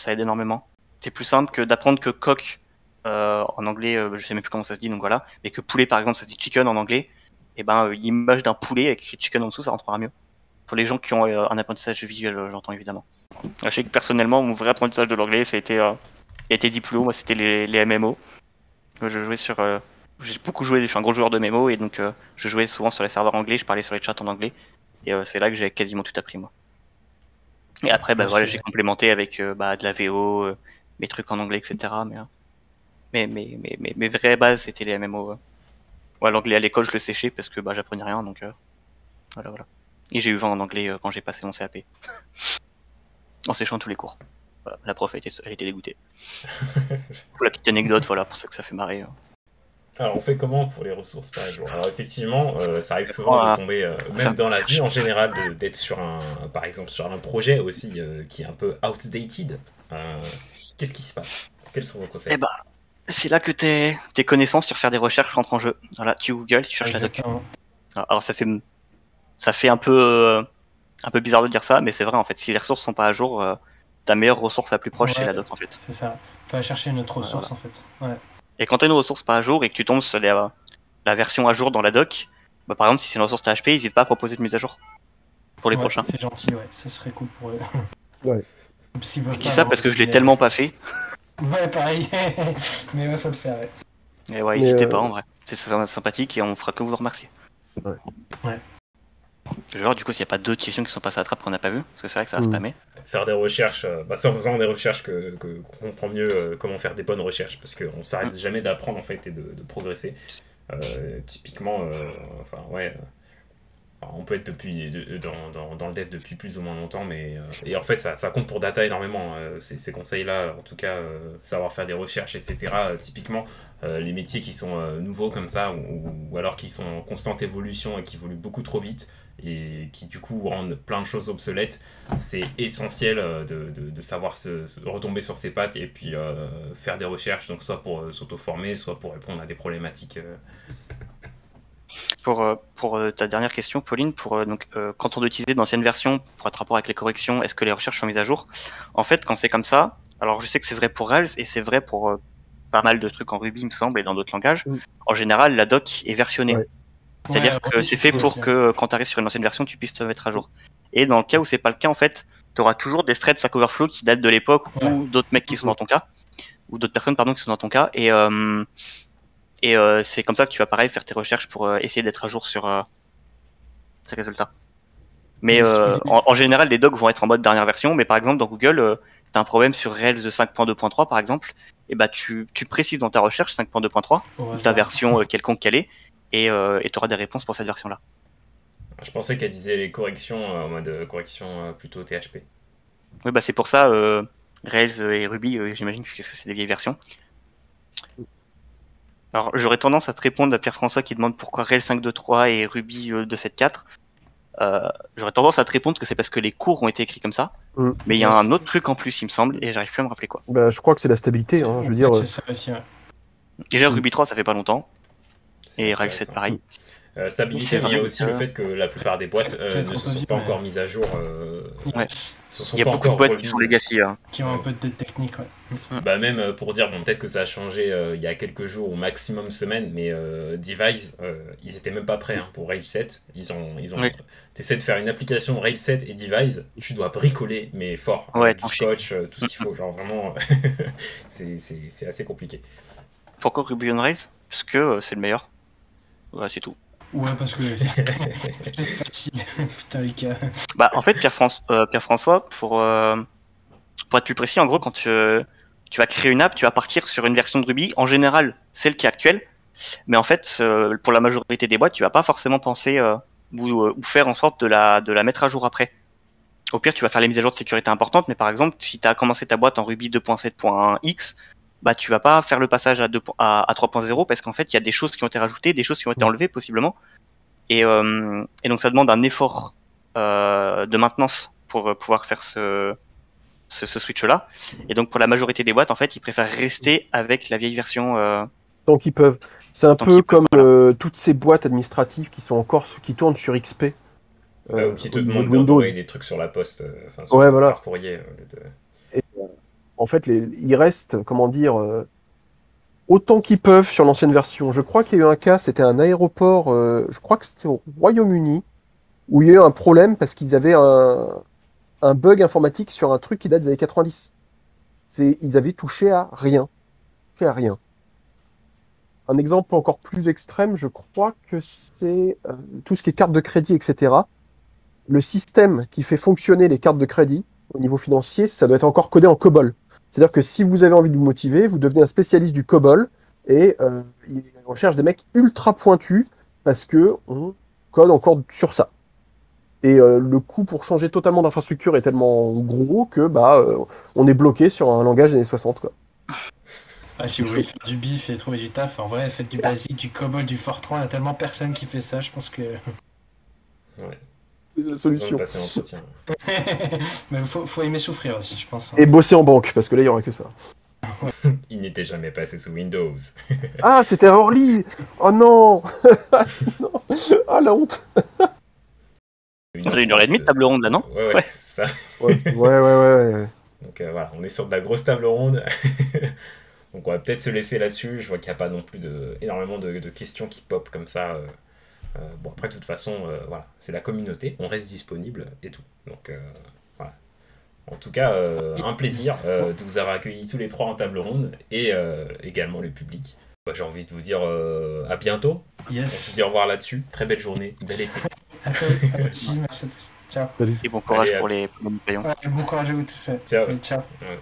aide énormément. C'est plus simple que d'apprendre que coq en anglais, je sais même plus comment ça se dit, donc voilà, mais que poulet, par exemple, ça se dit chicken en anglais. Et ben, l'image d'un poulet avec écrit chicken en dessous, ça rentrera mieux. Pour les gens qui ont un apprentissage visuel, j'entends évidemment. Je sais que personnellement, mon vrai apprentissage de l'anglais, ça a été Diplo. Moi, c'était les MMO. Je jouais sur, j'ai beaucoup joué. Je suis un gros joueur de MMO et donc je jouais souvent sur les serveurs anglais. Je parlais sur les chats en anglais et c'est là que j'ai quasiment tout appris moi. Et après, bah voilà, j'ai complémenté avec bah, de la VO, mes trucs en anglais, etc. Mais mes vraies bases, c'était les MMO. Ouais, l'anglais à l'école, je le séchais parce que bah j'apprenais rien, donc voilà. Et j'ai eu 20 en anglais quand j'ai passé mon CAP. En séchant tous les cours. Voilà, la prof elle était dégoûtée. Pour la petite anecdote, voilà, pour ceux que ça fait marrer. Alors on fait comment pour les ressources par jour? Alors effectivement, ça arrive souvent de tomber, même dans la vie en général, d'être sur par exemple sur un projet aussi qui est un peu outdated. Qu'est-ce qui se passe? Quels sont vos conseils? Eh bah, c'est là que tes connaissances sur faire des recherches rentrent en jeu. Voilà, tu Google, tu cherches la doc. Alors ça fait un peu bizarre de dire ça, mais c'est vrai en fait. Si les ressources sont pas à jour, ta meilleure ressource la plus proche c'est la doc en fait. C'est ça. Faut aller chercher une autre ressource en fait. Ouais. Et quand t'as une ressource pas à jour et que tu tombes sur la version à jour dans la doc, bah par exemple si c'est une ressource PHP, n'hésite pas à proposer de mise à jour pour les prochains. C'est gentil, ouais. Ça serait cool pour eux. Ouais. Je dis ça parce que je l'ai tellement pas fait. Ouais, pareil. Mais ouais, faut le faire. Ouais. Et ouais, n'hésitez pas en vrai. C'est sympathique et on fera que vous remercier. Ouais. Je vais voir du coup s'il n'y a pas d'autres questions qui sont passées à la trappe qu'on n'a pas vu, parce que c'est vrai que ça va spammer. Faire des recherches, c'est en faisant des recherches qu'on comprend mieux comment faire des bonnes recherches, parce qu'on ne s'arrête jamais d'apprendre en fait et de progresser. Typiquement, on peut être dans le dev depuis plus ou moins longtemps, mais et en fait ça compte pour data énormément, ces conseils-là, en tout cas savoir faire des recherches, etc. Typiquement, les métiers qui sont nouveaux comme ça, ou alors qui sont en constante évolution et qui évoluent beaucoup trop vite, et qui du coup rendent plein de choses obsolètes, c'est essentiel de savoir retomber sur ses pattes et puis faire des recherches, donc soit pour s'auto-former, soit pour répondre à des problématiques. Pour ta dernière question, Pauline, quand on doit utiliser d'anciennes versions pour être rapport avec les corrections, est-ce que les recherches sont mises à jour? En fait, quand c'est comme ça, alors je sais que c'est vrai pour Rails et c'est vrai pour pas mal de trucs en Ruby, il me semble, et dans d'autres langages. En général, la doc est versionnée. Ouais. C'est-à-dire que c'est fait pour que quand tu arrives sur une ancienne version, tu puisses te mettre à jour. Et dans le cas où c'est pas le cas, en fait, tu auras toujours des threads Stack Overflow qui datent de l'époque ou d'autres mecs qui sont dans ton cas, ou d'autres personnes pardon qui sont dans ton cas, et c'est comme ça que tu vas pareil faire tes recherches pour essayer d'être à jour sur ces résultats. Mais en général, les docs vont être en mode dernière version, mais par exemple dans Google, tu as un problème sur Rails 5.2.3 par exemple, et bah tu précises dans ta recherche 5.2.3 ta version quelconque qu'elle est, et tu auras des réponses pour cette version-là. Je pensais qu'elle disait les corrections en mode correction plutôt THP. Oui, bah c'est pour ça, Rails et Ruby, j'imagine que c'est des vieilles versions. Alors j'aurais tendance à te répondre à Pierre-François qui demande pourquoi Rails 5.2.3 et Ruby 2.7.4. j'aurais tendance à te répondre que c'est parce que les cours ont été écrits comme ça. Mais il y a un autre truc en plus, il me semble, et j'arrive plus à me rappeler quoi. Bah, je crois que c'est la stabilité, hein, je veux dire. C'est ça aussi, ouais. Déjà, Ruby 3, ça fait pas longtemps. C'est Et assez Rails 7, récent. pareil. Stabilité, C'est mais il y a vrai aussi que- le fait que la plupart des boîtes C'est ne se trop sont pas bien, encore ouais. mises à jour. Ouais. Se sont Il y a pas beaucoup de encore boîtes revues. qui sont legacy. Hein. Qui ont un peu de technique, ouais. Bah même pour dire, bon, peut-être que ça a changé il y a quelques jours ou maximum semaines, mais Device, ils étaient même pas prêts hein, pour Rails 7. Ils ont Oui. t'essaies de faire une application Rails 7 et Device, tu dois bricoler, mais fort, Ouais, avec du tranché. scotch, tout ce qu'il faut, genre vraiment, c'est assez compliqué. Pourquoi Ruby on Rails? Parce que c'est le meilleur. Ouais, c'est tout. Ouais, parce que c'est facile. Putain, les gars. Bah, en fait, Pierre-François, pour être plus précis, en gros, quand tu vas créer une app, tu vas partir sur une version de Ruby, en général, celle qui est actuelle. Mais en fait, pour la majorité des boîtes, tu vas pas forcément penser ou faire en sorte de la mettre à jour après. Au pire, tu vas faire les mises à jour de sécurité importantes, mais par exemple, si tu as commencé ta boîte en Ruby 2.7.x, bah tu vas pas faire le passage à 3.0 parce qu'en fait, il y a des choses qui ont été rajoutées, des choses qui ont été enlevées possiblement. Et donc ça demande un effort de maintenance pour pouvoir faire ce switch-là. Et donc pour la majorité des boîtes, en fait, ils préfèrent rester avec la vieille version. Tant qu'ils peuvent. C'est un Tant peu qu'ils peuvent, comme toutes ces boîtes administratives qui tournent sur XP. Ou qui te au niveau demandent de Windows. d'envoyer des trucs sur la poste, sur Ouais, voilà. par courrier. En fait, ils restent, comment dire, autant qu'ils peuvent sur l'ancienne version. Je crois qu'il y a eu un cas, c'était un aéroport, je crois que c'était au Royaume-Uni, où il y a eu un problème parce qu'ils avaient un bug informatique sur un truc qui date des années 90. Ils avaient touché à rien. Touché à rien. Un exemple encore plus extrême, je crois que c'est tout ce qui est carte de crédit, etc. Le système qui fait fonctionner les cartes de crédit au niveau financier, ça doit être encore codé en COBOL. C'est-à-dire que si vous avez envie de vous motiver, vous devenez un spécialiste du COBOL et ils recherchent des mecs ultra pointus parce que on code encore sur ça. Et le coût pour changer totalement d'infrastructure est tellement gros que on est bloqué sur un langage des années 60 quoi. Ah, si vous voulez faire du bif et trouver du taf, en vrai, faites du basique, du COBOL, du Fortran, il y a tellement personne qui fait ça, je pense que. Ouais. C'est la Besoin solution. de passer l'entretien. Mais faut aimer souffrir aussi, je pense. Hein. Et bosser en banque parce que là il y aura que ça. Il n'était jamais passé sous Windows. Ah, c'était à Orly. Oh non. Non. Ah la honte. On a 1h30 de table ronde là, non? Ouais, Ouais. ça. Ouais. Donc voilà, on est sur de la grosse table ronde. Donc on va peut-être se laisser là-dessus. Je vois qu'il n'y a pas non plus énormément de questions qui pop comme ça. Bon, après, de toute façon, voilà, c'est la communauté. On reste disponible et tout. Donc voilà. En tout cas, un plaisir de vous avoir accueillis tous les trois en table ronde et également le public. Bah, j'ai envie de vous dire à bientôt. On se Yes. dit au revoir là-dessus. Très belle journée, bel été. À toi aussi, merci à tous. Ciao. Et bon courage Allez, pour les paillons. Ouais, bon courage à vous tous. Ciao. Et ciao. Ouais.